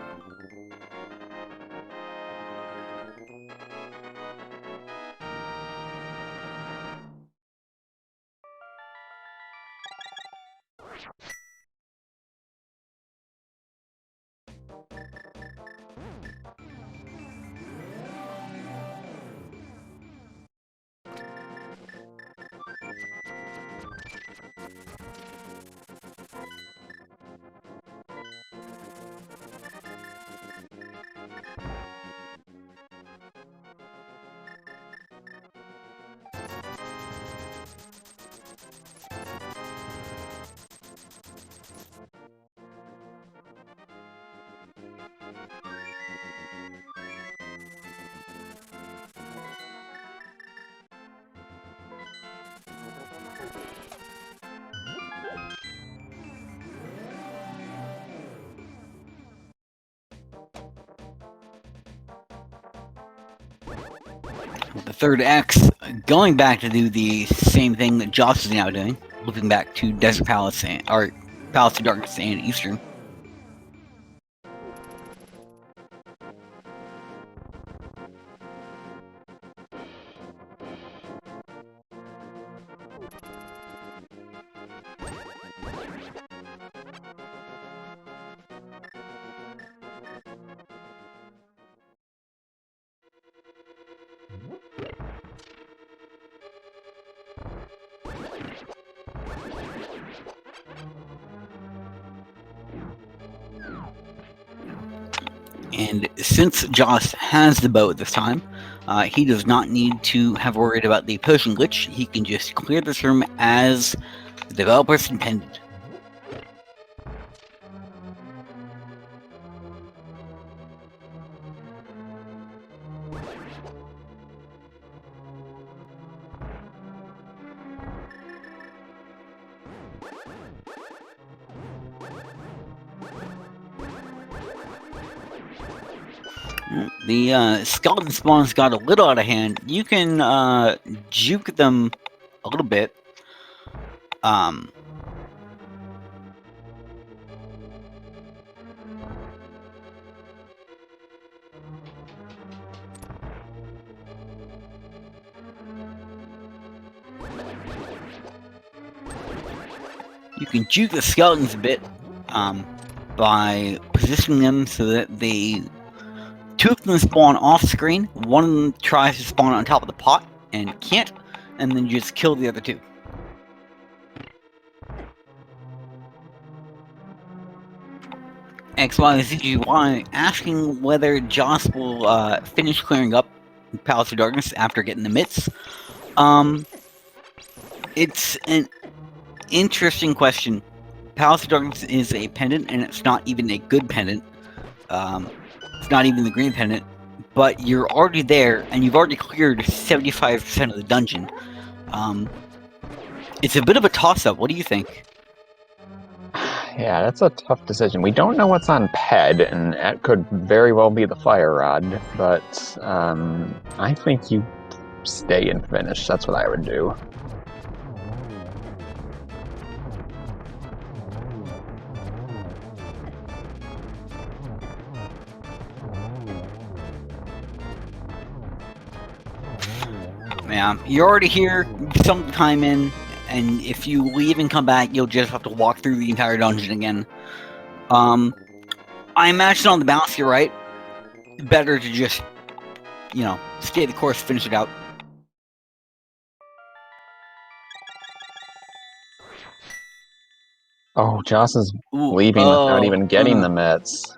The third X going back to do the same thing that Joss is now doing, looping back to Desert Palace or Palace of Darkness and Eastern. And since Joss has the bow this time, he does not need to have worried about the potion glitch. He can just clear this room as the developers intended. The skeleton spawns got a little out of hand. You can juke them a little bit. You can juke the skeletons a bit by positioning them so that they... Two of them spawn off screen. One of them tries to spawn on top of the pot and can't. and then just kill the other two. XYZGY asking whether Joss will finish clearing up Palace of Darkness after getting the mitts. It's an interesting question. Palace of Darkness is a pendant, and it's not even a good pendant. It's not even the green pendant, but you're already there, and you've already cleared 75% of the dungeon. It's a bit of a toss-up. What do you think? Yeah, that's a tough decision. We don't know what's on Ped, and that could very well be the fire rod, but I think you stay and finish. That's what I would do. Yeah, you're already here, some time in, and if you leave and come back, you'll just have to walk through the entire dungeon again. I imagine on the balance, you're right. Better to just, stay the course, finish it out. Oh, Joss is Ooh, leaving without even getting the mitts.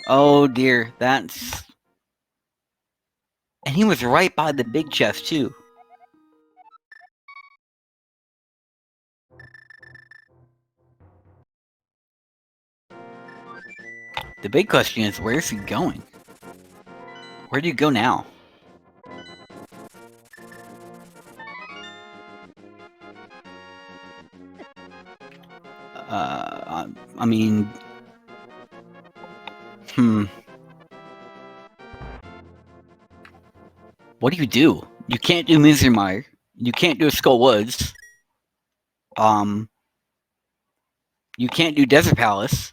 Oh dear, that's... And he was right by the big chest, too. The big question is, where's he going? Where do you go now? I mean... What do? You can't do Misermire. You can't do Skull Woods. You can't do Desert Palace.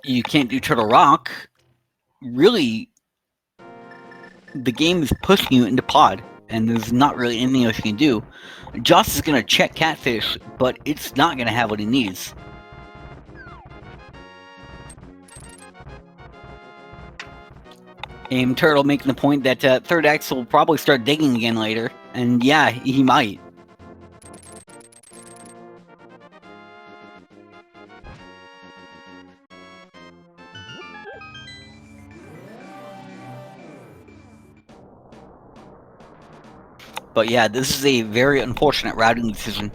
You can't do Turtle Rock. Really, the game is pushing you into Pod, and there's not really anything else you can do. Joss is going to check Catfish, but it's not going to have what he needs. Aim Turtle making the point that Third X will probably start digging again later, and yeah, he might. But yeah, this is a very unfortunate routing decision.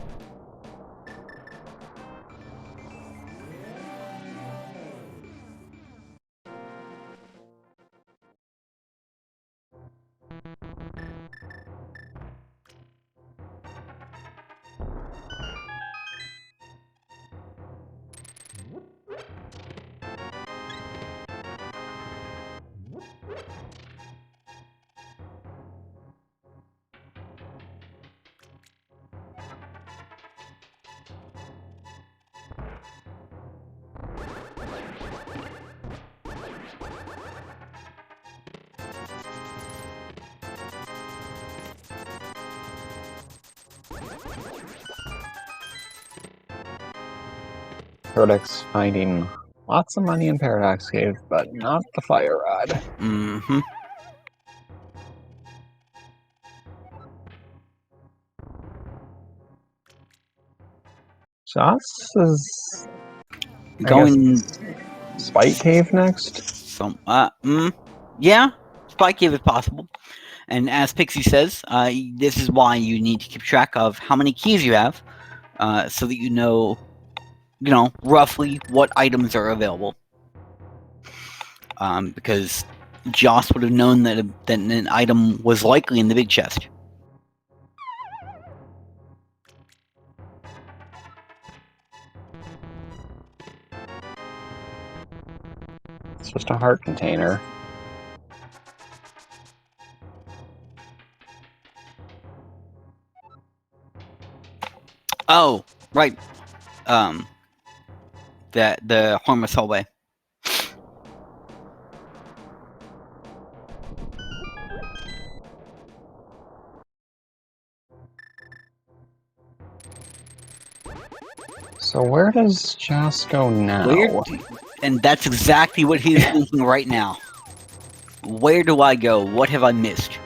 Codex finding lots of money in Paradox Cave, but not the fire rod. Mm-hmm. Joss is Going Spike Cave next. Yeah, Spike Cave is possible. And as Pixie says, this is why you need to keep track of how many keys you have, so that you know roughly what items are available. Because Joss would have known that an item was likely in the big chest. It's just a heart container. Oh, right. The harmless hallway. So where does Joss go now? And that's exactly what he's thinking right now. Where do I go? What have I missed?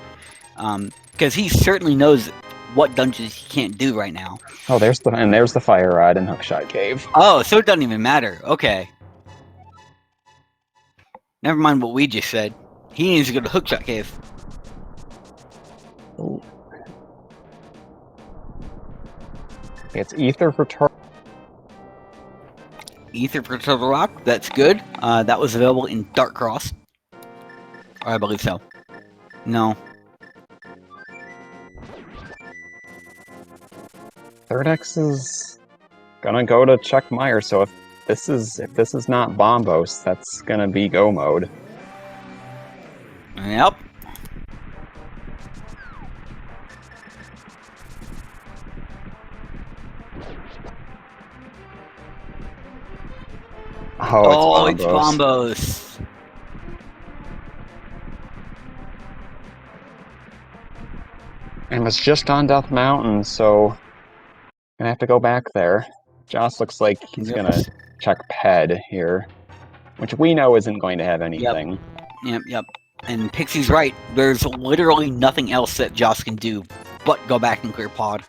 Because he certainly knows what dungeons he can't do right now. Oh, there's the fire rod and hookshot cave. Oh, so it doesn't even matter. Okay. Never mind what we just said. He needs to go to hookshot cave. Ooh. It's ether for Ether for Turtle Rock. That's good. That was available in Dark Cross. Or I believe so. No. Third X is gonna go to check Meyer. So if this is not Bombos, that's gonna be go mode. Yep. Oh, It's Bombos. And it's just on Death Mountain, so gonna have to go back there. Joss looks like he's gonna check Ped here, which we know isn't going to have anything. Yep. And Pixie's right. There's literally nothing else that Joss can do but go back and clear Pod.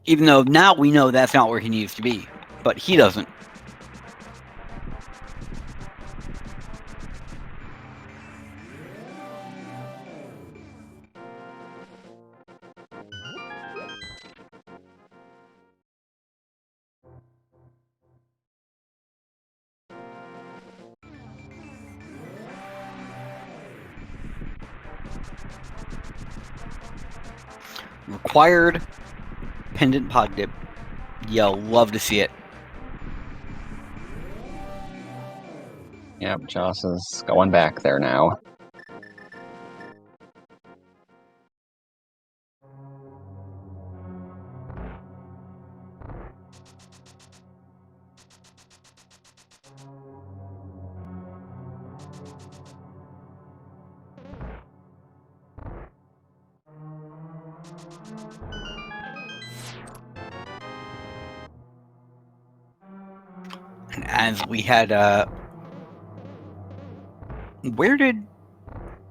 Even though now we know that's not where he needs to be, but he doesn't. Required pendant pod dip. Yo, love to see it. Yep, Joss is going back there now. And as we had, where did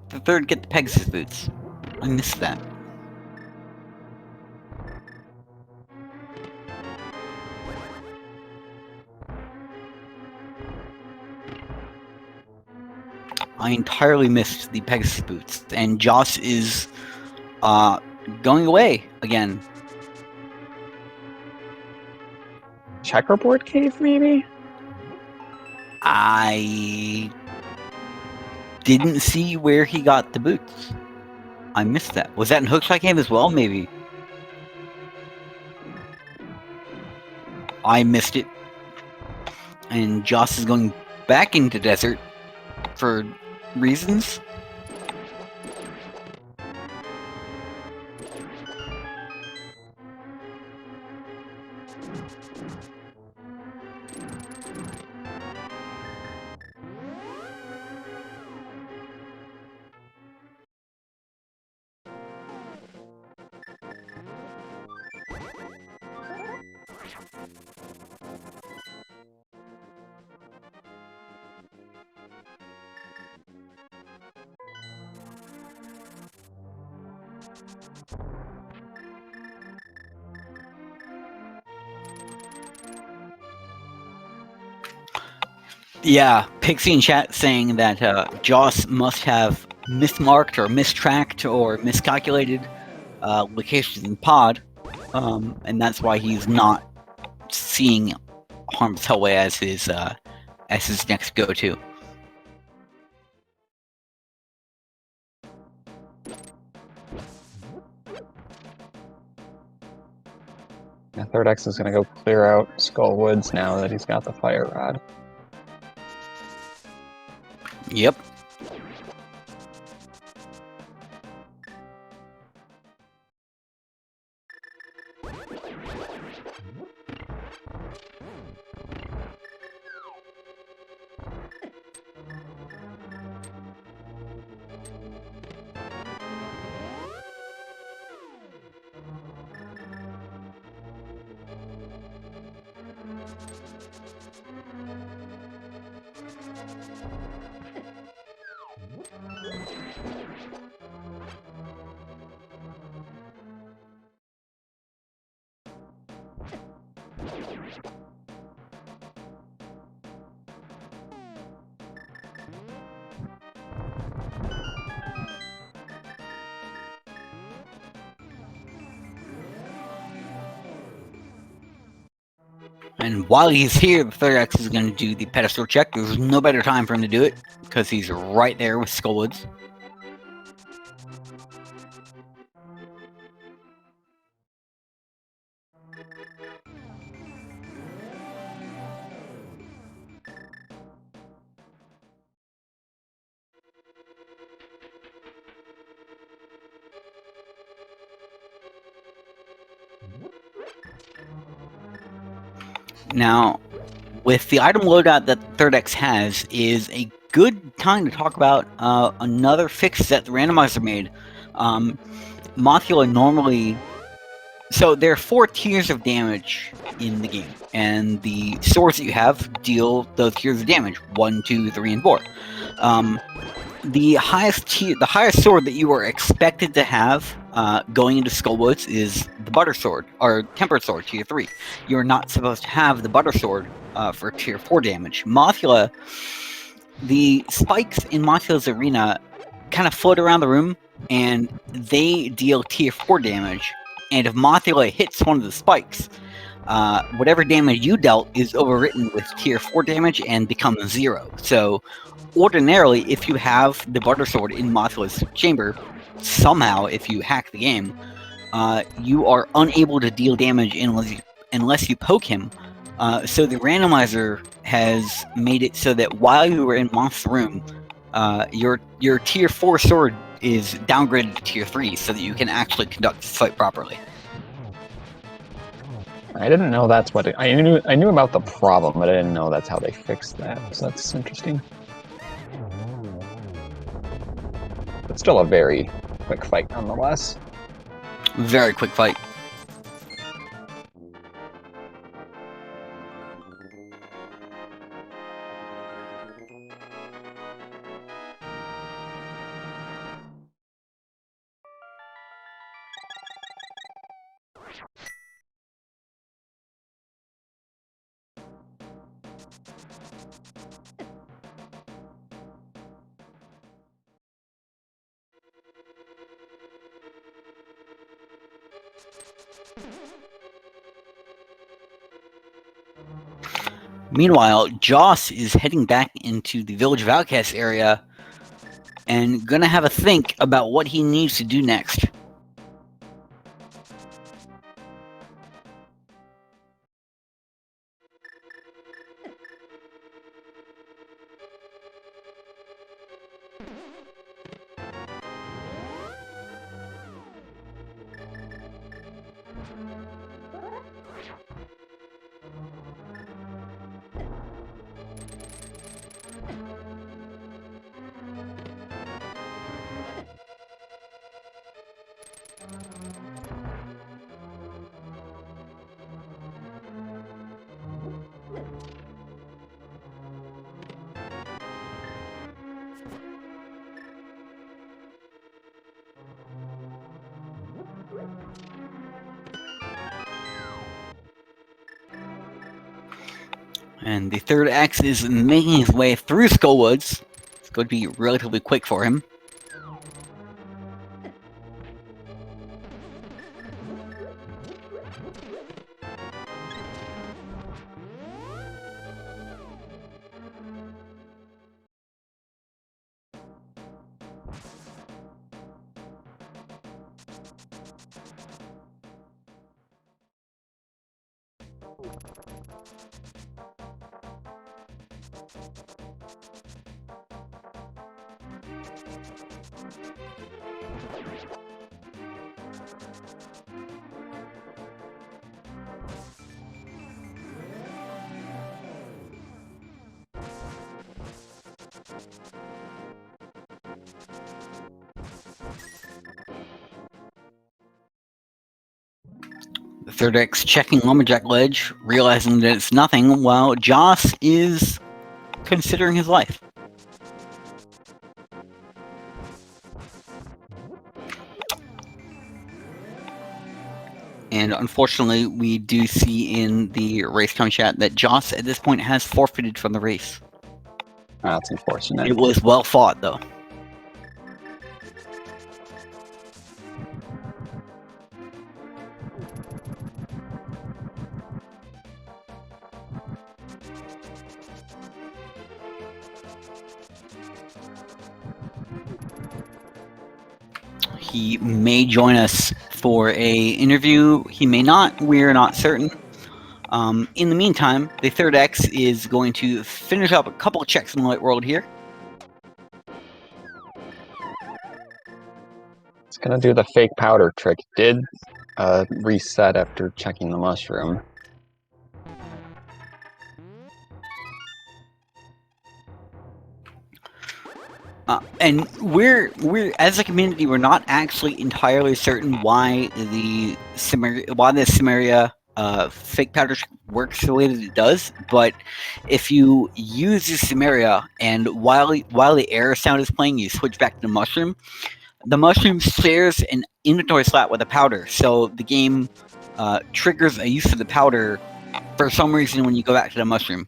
the third get the Pegasus boots? I missed that. I entirely missed the Pegasus boots, and Joss is going away again. Checkerboard cave, maybe? I didn't see where he got the boots. I missed that. Was that in Hookshot Cave as well? Maybe. I missed it. And Joss is going back into desert for reasons. Yeah, Pixie in chat saying that Joss must have mismarked or mistracked or miscalculated locations in Pod, and that's why he's not seeing Harm's Hellway as his next go-to. Yeah, Third X is gonna go clear out Skull Woods now that he's got the fire rod. Yep. And while he's here, the third X is going to do the pedestal check. There's no better time for him to do it because he's right there with Skullwoods. Now, with the item loadout that the third X has, is a good time to talk about another fix that the randomizer made. Mothula normally... So there are 4 tiers of damage in the game, and the swords that you have deal those tiers of damage, 1, 2, 3, and 4. The highest sword that you are expected to have going into Skullwoods is the Butter Sword, or Tempered Sword, tier 3. You're not supposed to have the Butter Sword for tier 4 damage. Mothula, the spikes in Mothula's arena kind of float around the room, and they deal tier 4 damage. And if Mothula hits one of the spikes, whatever damage you dealt is overwritten with tier 4 damage and becomes 0. So ordinarily, if you have the Butter Sword in Mothula's chamber, somehow, if you hack the game, you are unable to deal damage unless you poke him. So the randomizer has made it so that while you were in Moth's room, your tier 4 sword is downgraded to tier 3 so that you can actually conduct this fight properly. I didn't know that's what I knew about the problem, but I didn't know that's how they fixed that. So that's interesting. But still a very quick fight nonetheless. Very quick fight. Meanwhile, Joss is heading back into the Village of Outcasts area and gonna have a think about what he needs to do next. And the third X is making his way through Skullwoods. It's going to be relatively quick for him. The third X checking Lumberjack Ledge, realizing that it's nothing, while Joss is considering his life. And unfortunately, we do see in the race time chat that Joss at this point has forfeited from the race. That's unfortunate. It was well fought, though. He may join us for a interview. He may not. We're not certain. In the meantime, the third X is going to finish up a couple of checks in the light world here. It's gonna do the fake powder trick. Did reset after checking the mushroom. And we're as a community, we're not actually entirely certain why the Cimmeria fake powder trick works the way that it does. But if you use the Cimmeria and while the air sound is playing, you switch back to the mushroom. The mushroom shares an inventory slot with the powder, so the game triggers a use of the powder for some reason when you go back to the mushroom.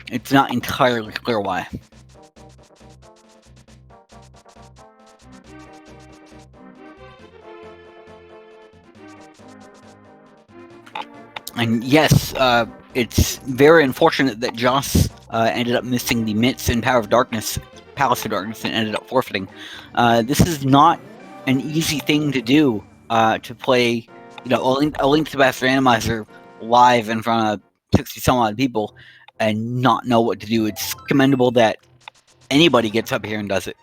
It's not entirely clear why. And yes, it's very unfortunate that Joss ended up missing the Mitts and Palace of Darkness, and ended up forfeiting. This is not an easy thing to do, to play, a Link to the Past Randomizer live in front of 60 some odd people and not know what to do. It's commendable that anybody gets up here and does it.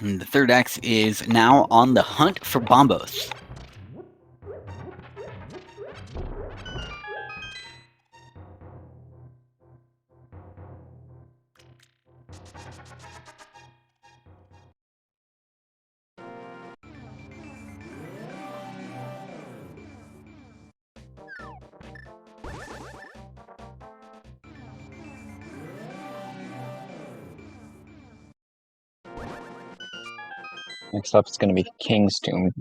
And the third X is now on the hunt for Bombos. Next up, it's going to be King's Tomb.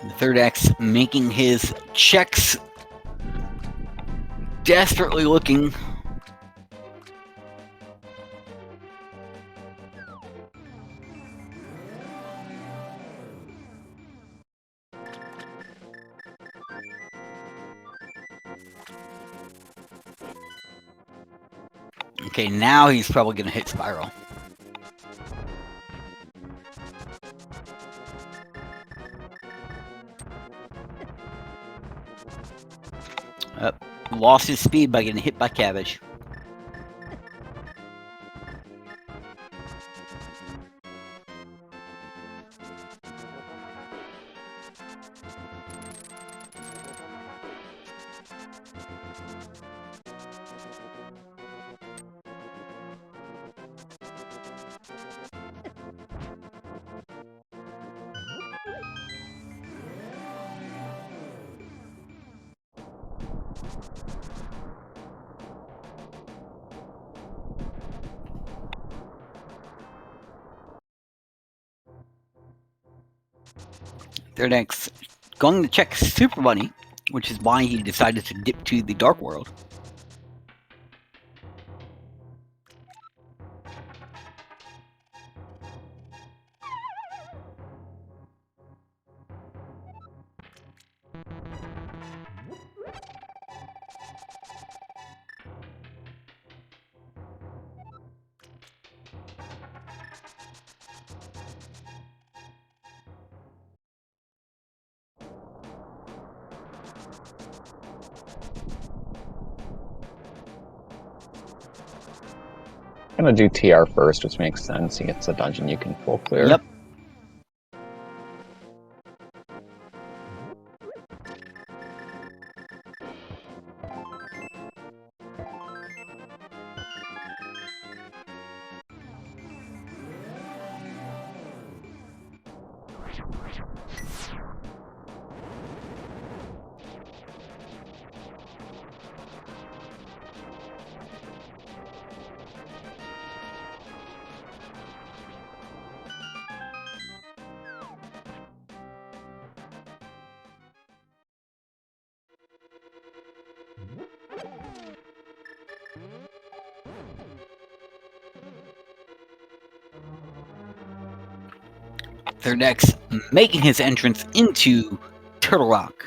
The third X making his checks, desperately looking. Okay, now he's probably going to hit Spiral. Lost his speed by getting hit by Cabbage. Third X going to check Super Bunny, which is why he decided to dip to the Dark World. gonna do TR first, which makes sense. He gets a dungeon you can full clear. Yep. Third X making his entrance into Turtle Rock.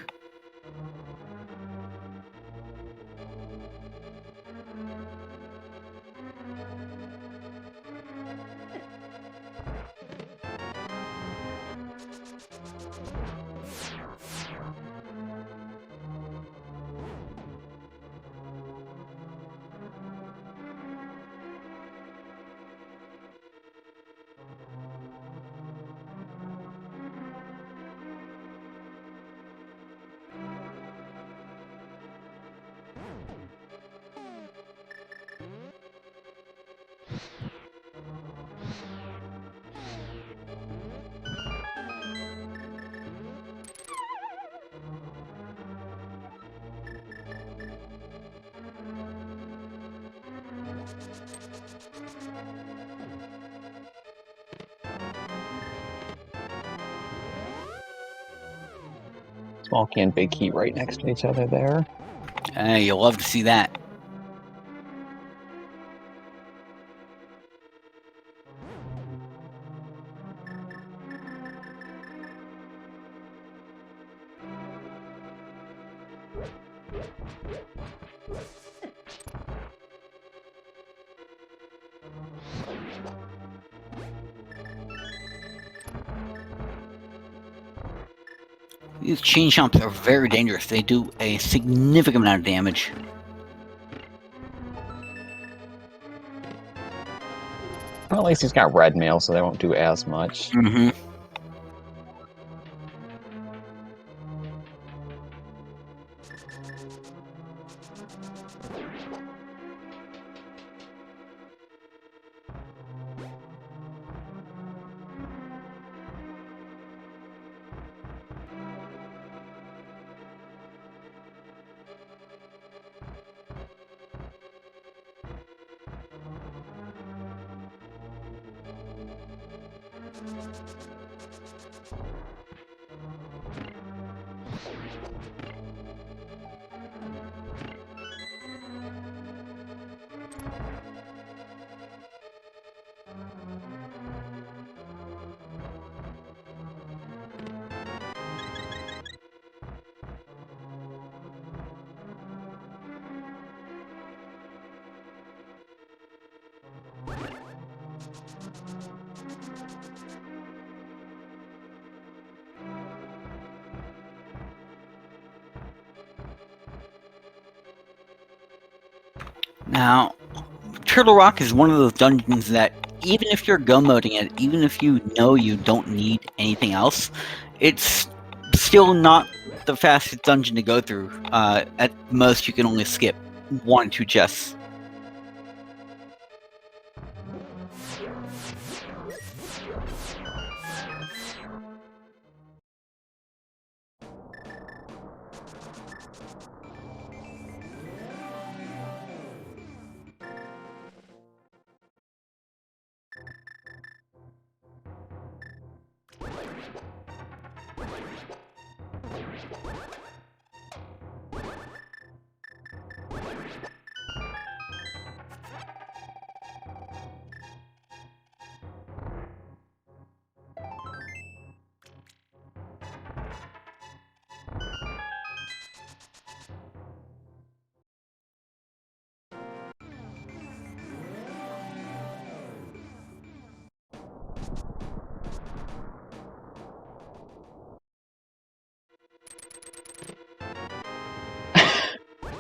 Small key and big key right next to each other there. You'll love to see that. These chain chomps are very dangerous. They do a significant amount of damage. Well, at least he's got red mail, so they won't do as much. Mm-hmm. Now, Turtle Rock is one of those dungeons that even if you're go moding it, even if you know you don't need anything else, it's still not the fastest dungeon to go through. At most, you can only skip 1 or 2 chests.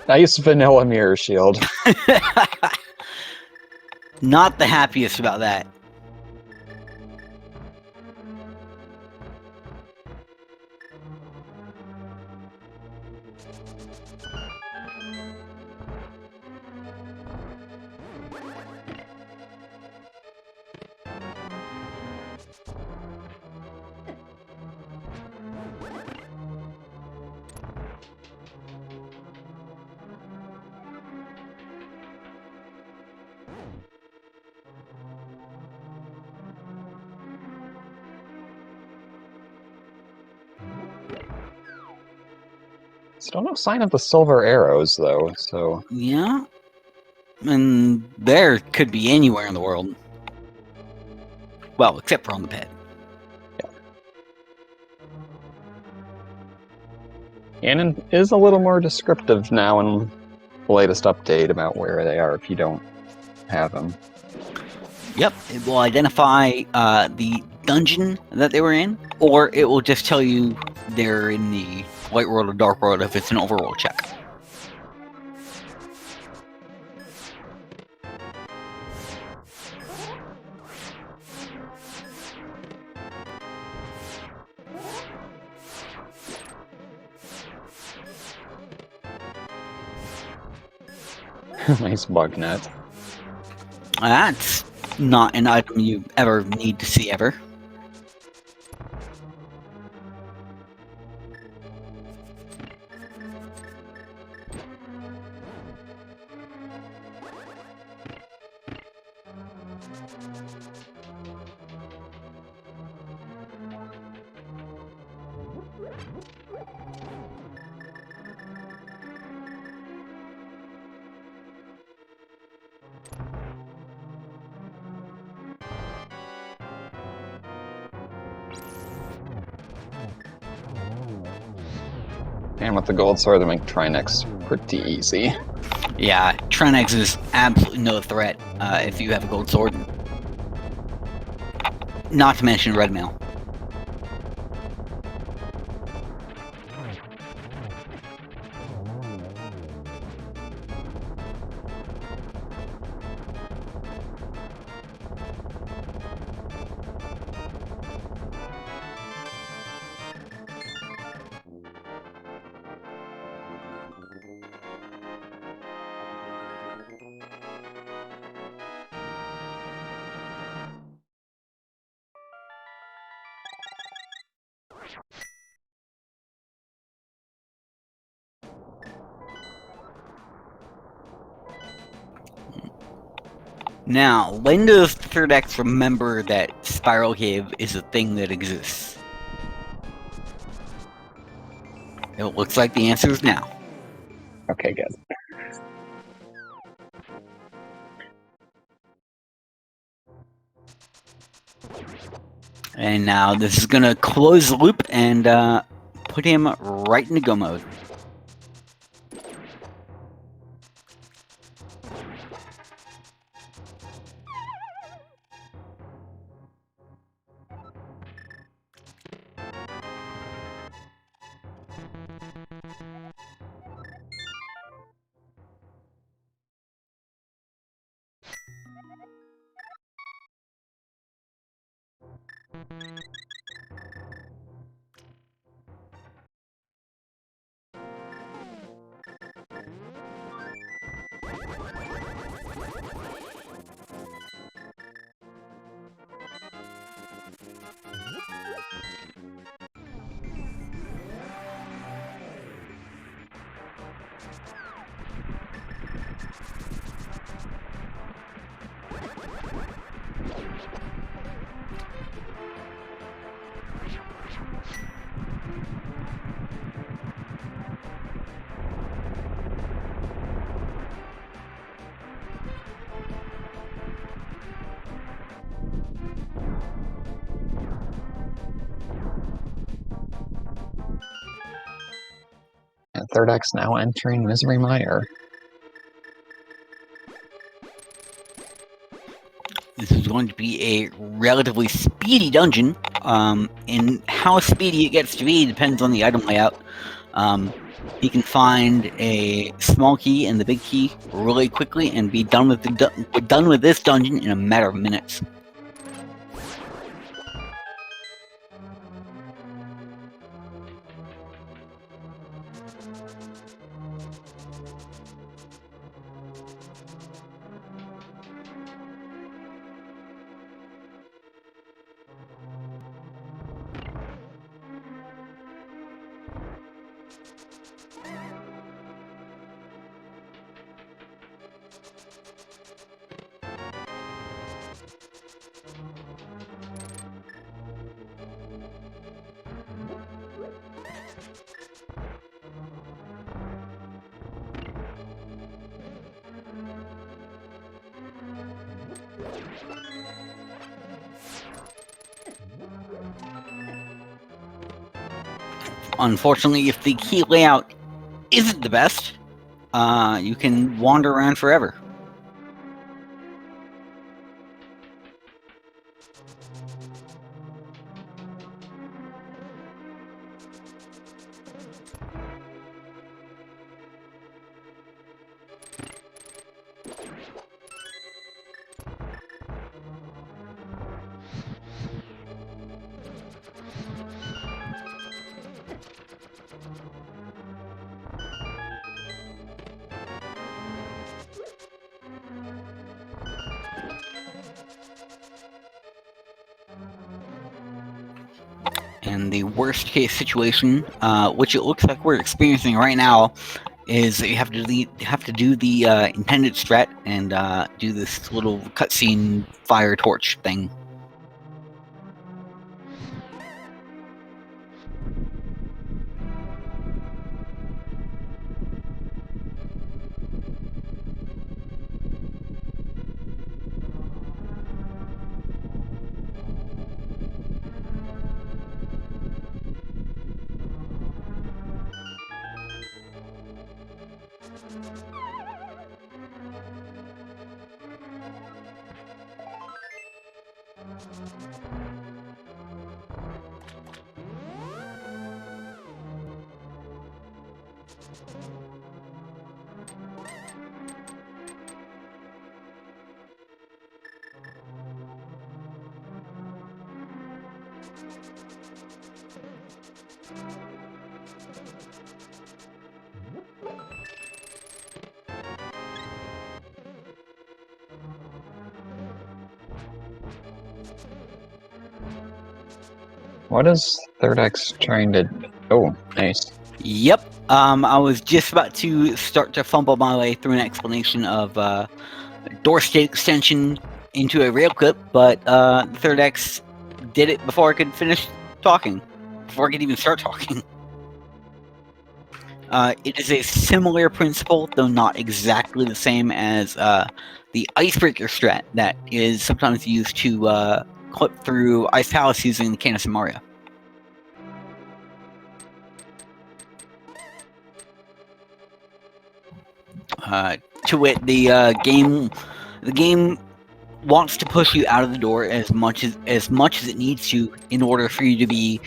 Nice vanilla mirror shield. Not the happiest about that. Still no sign of the silver arrows, though, so... Yeah. And there could be anywhere in the world. Well, except for on the pad. Ganon is a little more descriptive now in the latest update about where they are if you don't have them. Yep, it will identify the dungeon that they were in, or it will just tell you they're in the White World or Dark World if it's an overworld check. Nice bug net. That's not an item you ever need to see ever. And with the gold sword, they make Trinex pretty easy. Yeah, Trinex is absolutely no threat if you have a gold sword. Not to mention red mail. Now, when does the Third X remember that Spiral Cave is a thing that exists? It looks like the answer is now. Okay, good. And now this is going to close the loop and put him right into go mode. And Third X now entering Misery Mire. This is going to be a relatively speedy dungeon. And how speedy it gets to be depends on the item layout. He can find a small key and the big key really quickly and be done with this dungeon in a matter of minutes. Unfortunately, if the key layout isn't the best, you can wander around forever. And the worst case situation, which it looks like we're experiencing right now, is that you have to do the intended strat and do this little cutscene fire torch thing. What is Third X trying to... Oh, nice. Yep. I was just about to start to fumble my way through an explanation of door state extension into a rail clip, but Third X did it before I could finish talking, before I could even start talking. It is a similar principle, though not exactly the same as the icebreaker strat that is sometimes used to clip through Ice Palace using the Canis and Mario. To wit, the game wants to push you out of the door as much as it needs to in order for you to be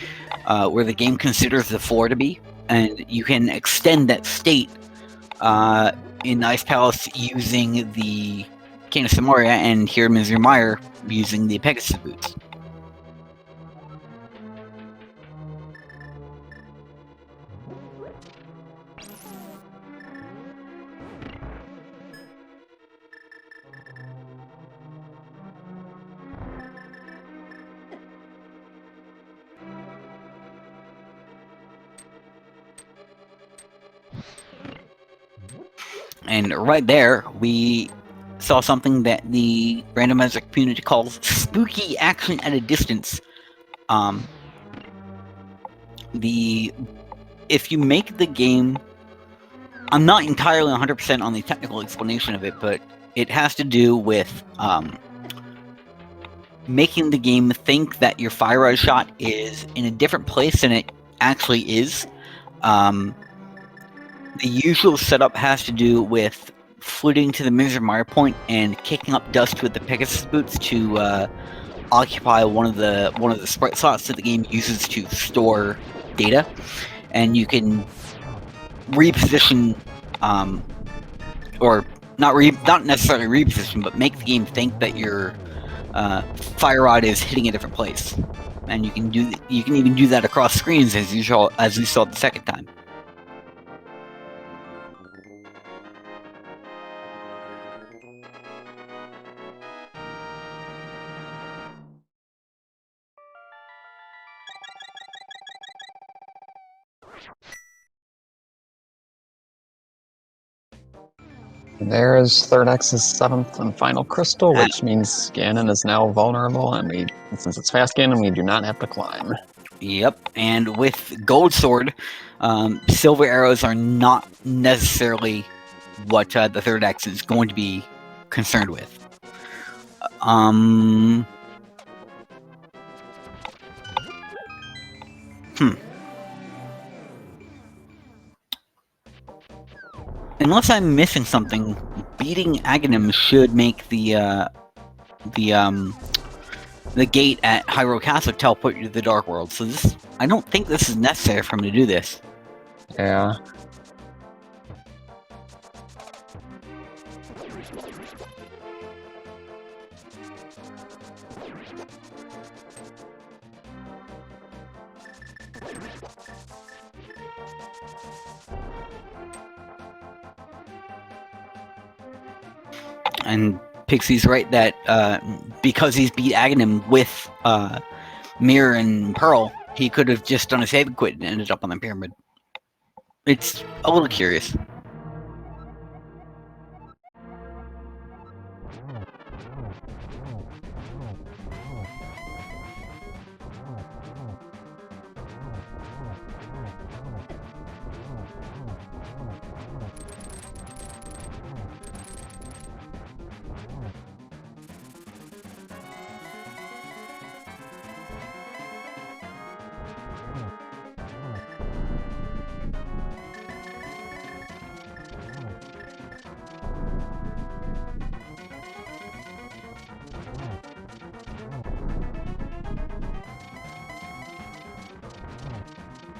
where the game considers the floor to be, and you can extend that state in Ice Palace using the Canis and Mario, and here in Misery Mire using the Pegasus boots. And right there, we saw something that the randomizer community calls spooky action at a distance. If you make the game, I'm not entirely 100% on the technical explanation of it, but it has to do with making the game think that your fire rod shot is in a different place than it actually is. The usual setup has to do with fluting to the Misery Mire point and kicking up dust with the Pegasus boots to occupy one of the sprite slots that the game uses to store data, and you can reposition, or not necessarily reposition, but make the game think that your fire rod is hitting a different place, and you can even do that across screens as we saw the second time. There is Third X's 7th and final crystal, which means Ganon is now vulnerable, and since it's fast Ganon, we do not have to climb. Yep, and with Gold Sword, silver arrows are not necessarily what the Third X is going to be concerned with. Unless I'm missing something, beating Aghanim should make the gate at Hyrule Castle teleport you to the Dark World. So I don't think this is necessary for him to do this. Yeah. And Pixie's right that because he's beat Aghanim with Mirror and Pearl, he could have just done a save and quit and ended up on the pyramid. It's a little curious.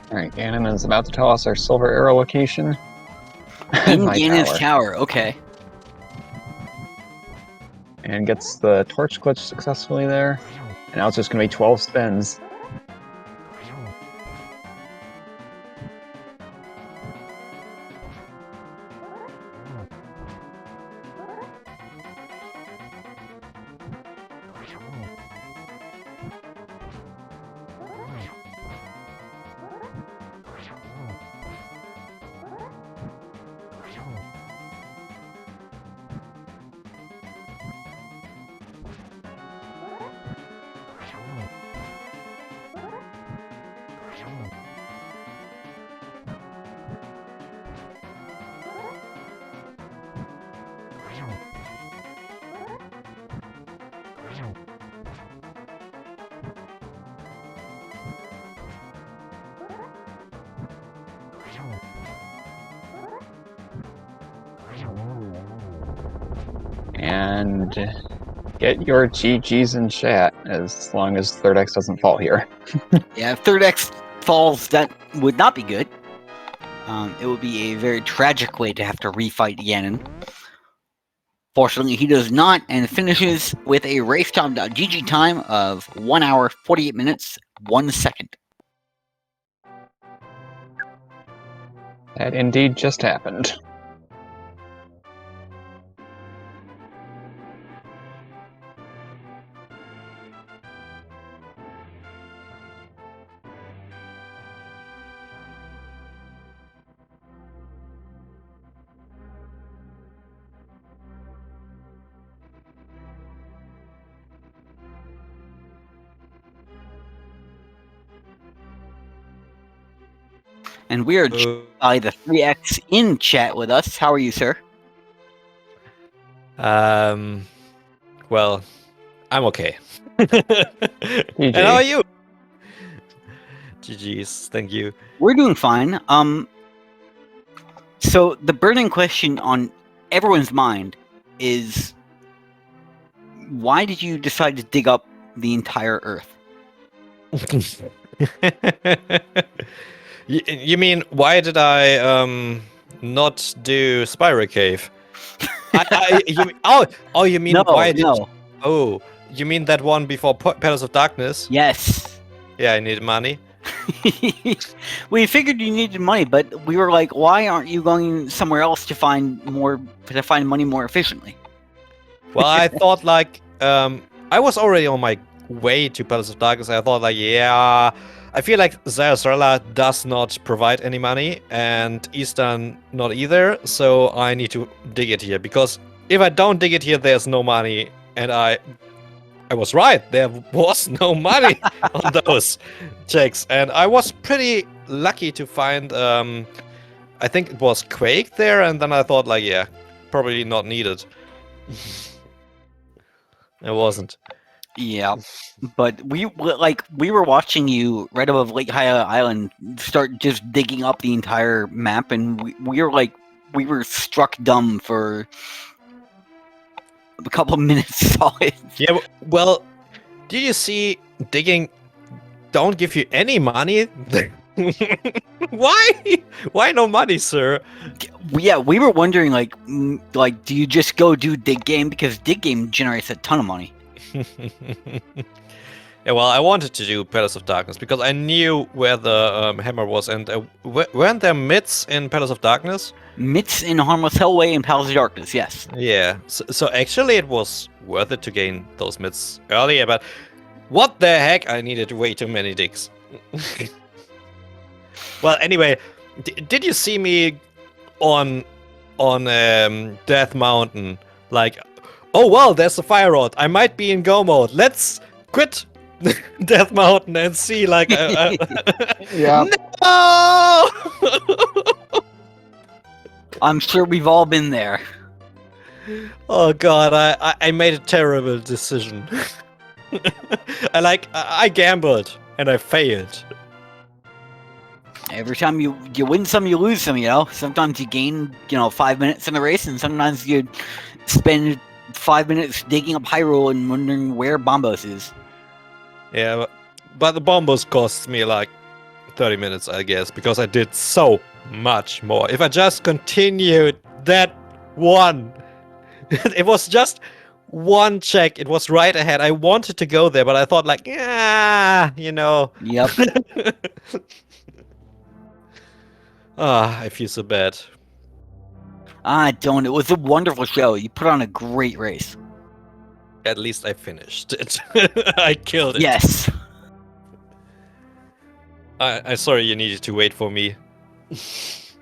Alright, Ganon is about to tell us our silver arrow location. In Ganon's tower, okay. And gets the torch glitch successfully there. And now it's just going to be 12 spins. And get your GGs in chat as long as Third X doesn't fall here. Yeah, if Third X falls, that would not be good. It would be a very tragic way to have to refight Ganon. Fortunately, he does not, and finishes with a racetime.gg time of 1 hour, 48 minutes, 1 second. That indeed just happened. And we are joined by the 3X in chat with us. How are you, sir? Well, I'm okay. And how are you? GG's, thank you. We're doing fine. So the burning question on everyone's mind is, why did you decide to dig up the entire Earth? You mean why did I not do Spiral Cave? You mean why did? No. Oh, you mean that one before Palace of Darkness? Yes. Yeah, I needed money. We figured you needed money, but we were like, why aren't you going somewhere else to find money more efficiently? Well, I thought like I was already on my way to Palace of Darkness. I thought like, yeah, I feel like Zarasrala does not provide any money, and Eastern not either. So I need to dig it here, because if I don't dig it here, there's no money, and I was right. There was no money on those checks, and I was pretty lucky to find. I think it was Quake there, and then I thought like, yeah, probably not needed. It wasn't. Yeah, but we were watching you right above Lake Hialeah Island start just digging up the entire map, and we were struck dumb for a couple of minutes solid. Yeah, well, did you see digging don't give you any money? Why? Why no money, sir? Yeah, we were wondering like, do you just go do Dig Game, because Dig Game generates a ton of money. Yeah, well, I wanted to do Palace of Darkness because I knew where the hammer was, and weren't there myths in Palace of Darkness? Myths in Harmless Hellway and Palace of Darkness, yes. Yeah, so actually it was worth it to gain those myths earlier, but what the heck, I needed way too many digs. Well, anyway, did you see me on Death Mountain? Like, oh well, there's a fire rod. I might be in go mode. Let's quit Death Mountain and see. Like, Yeah. no! I'm sure we've all been there. Oh god, I made a terrible decision. I gambled and I failed. Every time you win some, you lose some, you know? Sometimes you gain, 5 minutes in the race, and sometimes you spend 5 minutes digging up Hyrule and wondering where Bombos is. Yeah, but the Bombos cost me like 30 minutes, I guess, because I did so much more. If I just continued that one, it was just one check. It was right ahead. I wanted to go there, but I thought like, yeah, Yep. I feel so bad. I don't. It was a wonderful show. You put on a great race. At least I finished it. I killed it. Yes. I'm sorry you needed to wait for me.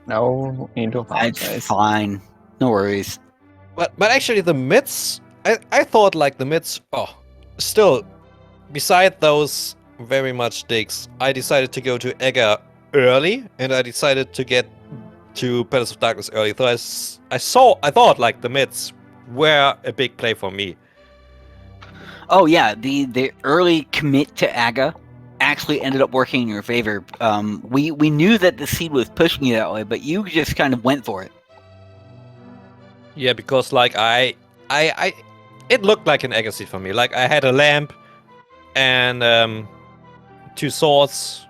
No need to It's apologize. fine. No worries. But actually the myths, I thought like the myths, still, beside those very much digs, I decided to go to Egger early, and I decided to get to Palace of Darkness early. So I thought like the myths were a big play for me. Oh yeah, the early commit to Aga actually ended up working in your favor. We knew that the seed was pushing you that way, but you just kind of went for it. Yeah, because like it looked like an Egger seed for me. Like I had a lamp and 2 swords.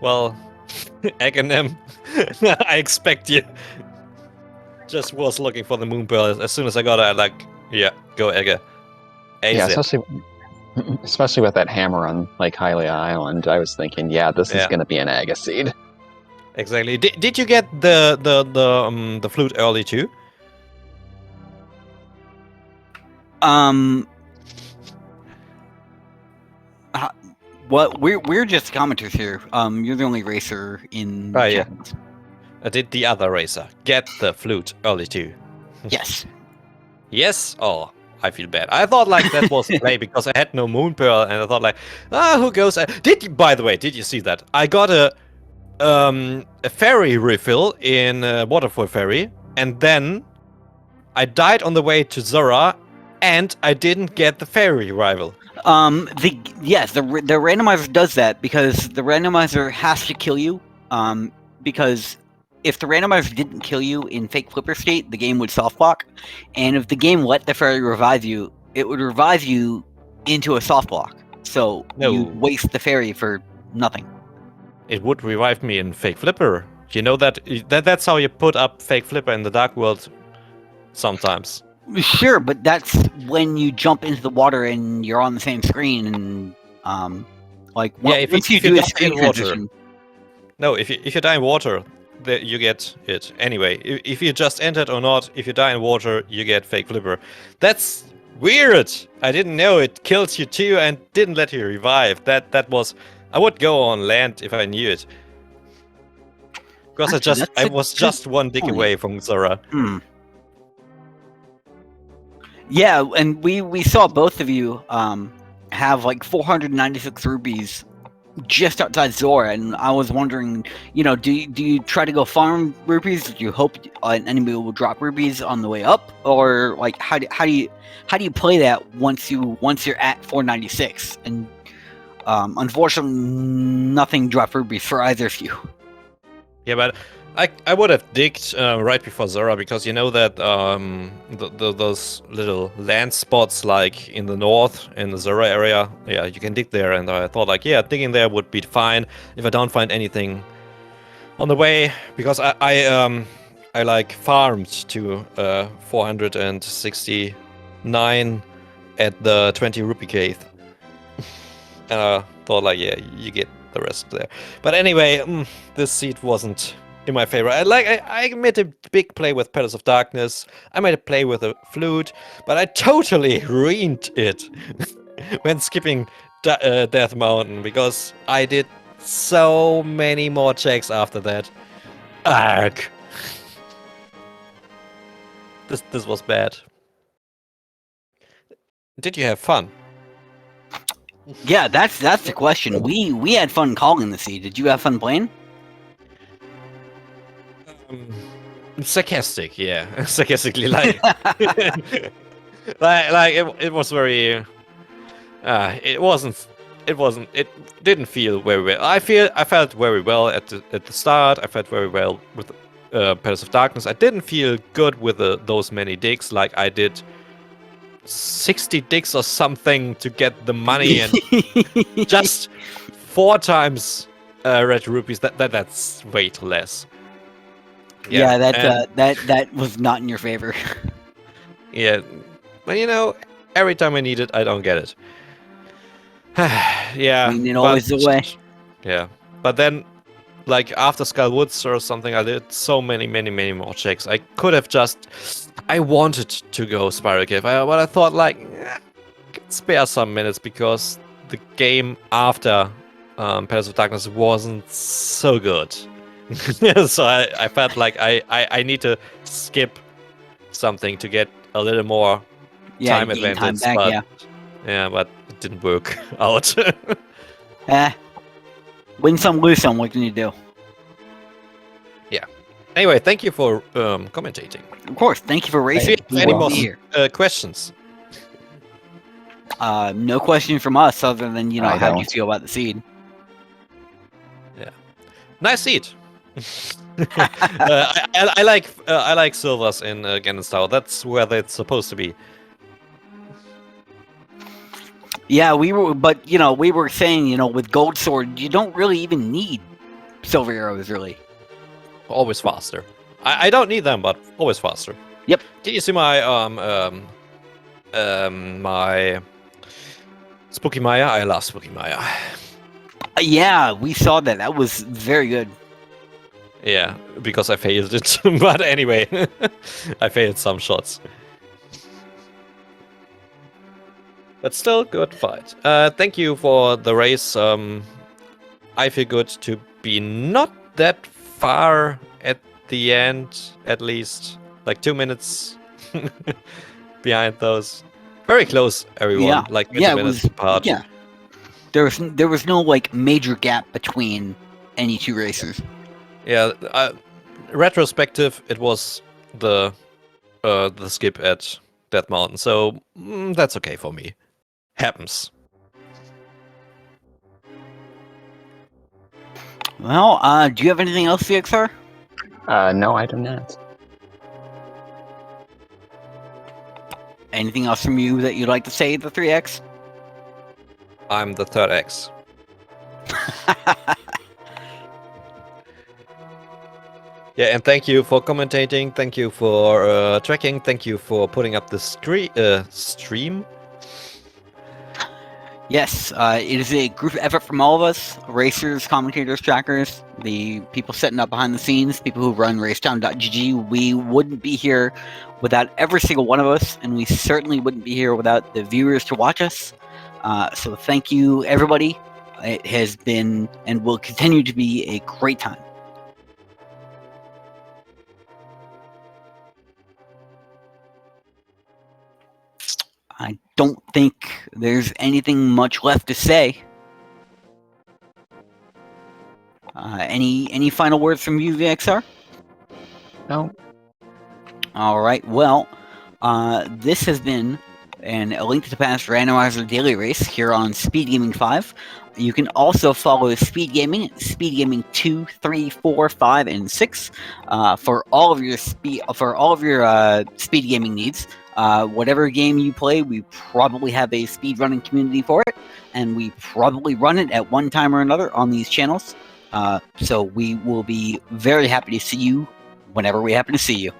Well, Aghanim, I expect you. Just was looking for the moon pearl. As soon as I got it, I like, yeah, go Egger. Yeah, especially with that hammer on Lake Hialeah Island, I was thinking, yeah, this is going to be an Agaseed. Exactly. Did you get the flute early too? What we're just commenters here. You're the only racer in the yeah. chat. Did the other racer get the flute early too? Yes. Yes? Oh, I feel bad. I thought like that was a play because I had no moon pearl, and I thought like, who goes? By the way, did you see that? I got a ferry refill in Waterfall Ferry, and then I died on the way to Zora, and I didn't get the ferry rival. The randomizer does that because the randomizer has to kill you. Because if the randomizer didn't kill you in fake flipper state, the game would soft block, and if the game let the ferry revive you, it would revive you into a soft block. So you waste the ferry for nothing. it would revive me in Fake Flipper. You know that's how you put up Fake Flipper in the Dark World sometimes. Sure, but that's when you jump into the water and you're on the same screen, and once you do a die screen in water. transition. No, if you die in water, you get it. Anyway, if you just entered or not, if you die in water, you get Fake Flipper. That's weird. I didn't know it kills you too and didn't let you revive. That was. I would go on land if I knew it. Because Actually, I was just one dig point. away from Zora. Yeah, and we saw both of you have like 496 rupees just outside Zora, and I was wondering, do you try to go farm rupees? Do you hope an enemy will drop rupees on the way up, or like how do you play that once you're at 496? And unfortunately, nothing dropped rupees for either of you. Yeah, but I would have digged right before Zora, because you know that those little land spots like in the north, in the Zora area, yeah, you can dig there, and I thought like, yeah, digging there would be fine if I don't find anything on the way, because I like farmed to 469 at the 20 rupee cave, and I thought like, yeah, you get the rest there. But anyway, this seed wasn't in my favor. I made a big play with Petals of Darkness. I made a play with a flute, but I totally ruined it when skipping Death Mountain, because I did so many more checks after that. Arg. This was bad. Did you have fun? Yeah, that's the question. We had fun calling the seed. Did you have fun playing? Sarcastic, yeah. Sarcastically, like, it was very. It didn't feel very well. I felt very well at the start. I felt very well with Petals of Darkness. I didn't feel good with those many digs. Like I did 60 digs or something to get the money, and just 4 times red rupees. That's way too less. Yeah, that was not in your favor. Yeah, but every time I need it, I don't get it. Yeah, I mean, always the way. Yeah, but then, like after Skull Woods or something, I did so many more checks. I could have I wanted to go Spiral Cave, but I thought like, spare some minutes, because the game after Petals of Darkness wasn't so good. So I felt like I need to skip something to get a little more time advantage. Time back, yeah, but it didn't work out. Win some, lose some. What can you do? Yeah. Anyway, thank you for commentating. Of course. Thank you for racing. If you have any more questions? No question from us, other than how do you don't. feel about the seed? Yeah. Nice seed. I like silvers in Ganon's Tower. That's where they're supposed to be. Yeah, we were saying, with Gold Sword, you don't really even need silver arrows, really. Always faster. I don't need them, but always faster. Yep. Can you see my my Spooky Maya? I love Spooky Maya. Yeah, we saw that. That was very good. Yeah, because I failed it. But anyway, I failed some shots. But still, good fight. Thank you for the race. I feel good to be not that far at the end, at least. Like 2 minutes behind those. Very close, everyone. Yeah. Like 20 minutes apart. Yeah. There was no major gap between any two racers. Yeah, retrospective, it was the skip at Death Mountain, so that's okay for me. Happens. Well, do you have anything else, CXR? No, I do not. Anything else from you that you'd like to say, the 3X? I'm the third X. Yeah, and thank you for commentating. Thank you for tracking. Thank you for putting up the stream. Yes, it is a group effort from all of us, racers, commentators, trackers, the people setting up behind the scenes, people who run racetown.gg. We wouldn't be here without every single one of us, and we certainly wouldn't be here without the viewers to watch us. So thank you, everybody. It has been and will continue to be a great time. I don't think there's anything much left to say. Any final words from you, VXR? No. All right. Well, this has been A Link to the Past Randomizer Daily Race here on Speed Gaming 5. You can also follow Speed Gaming 2, 3, 4, 5, and 6 for all of your speed gaming needs. Whatever game you play, we probably have a speed running community for it, and we probably run it at one time or another on these channels. So we will be very happy to see you whenever we happen to see you.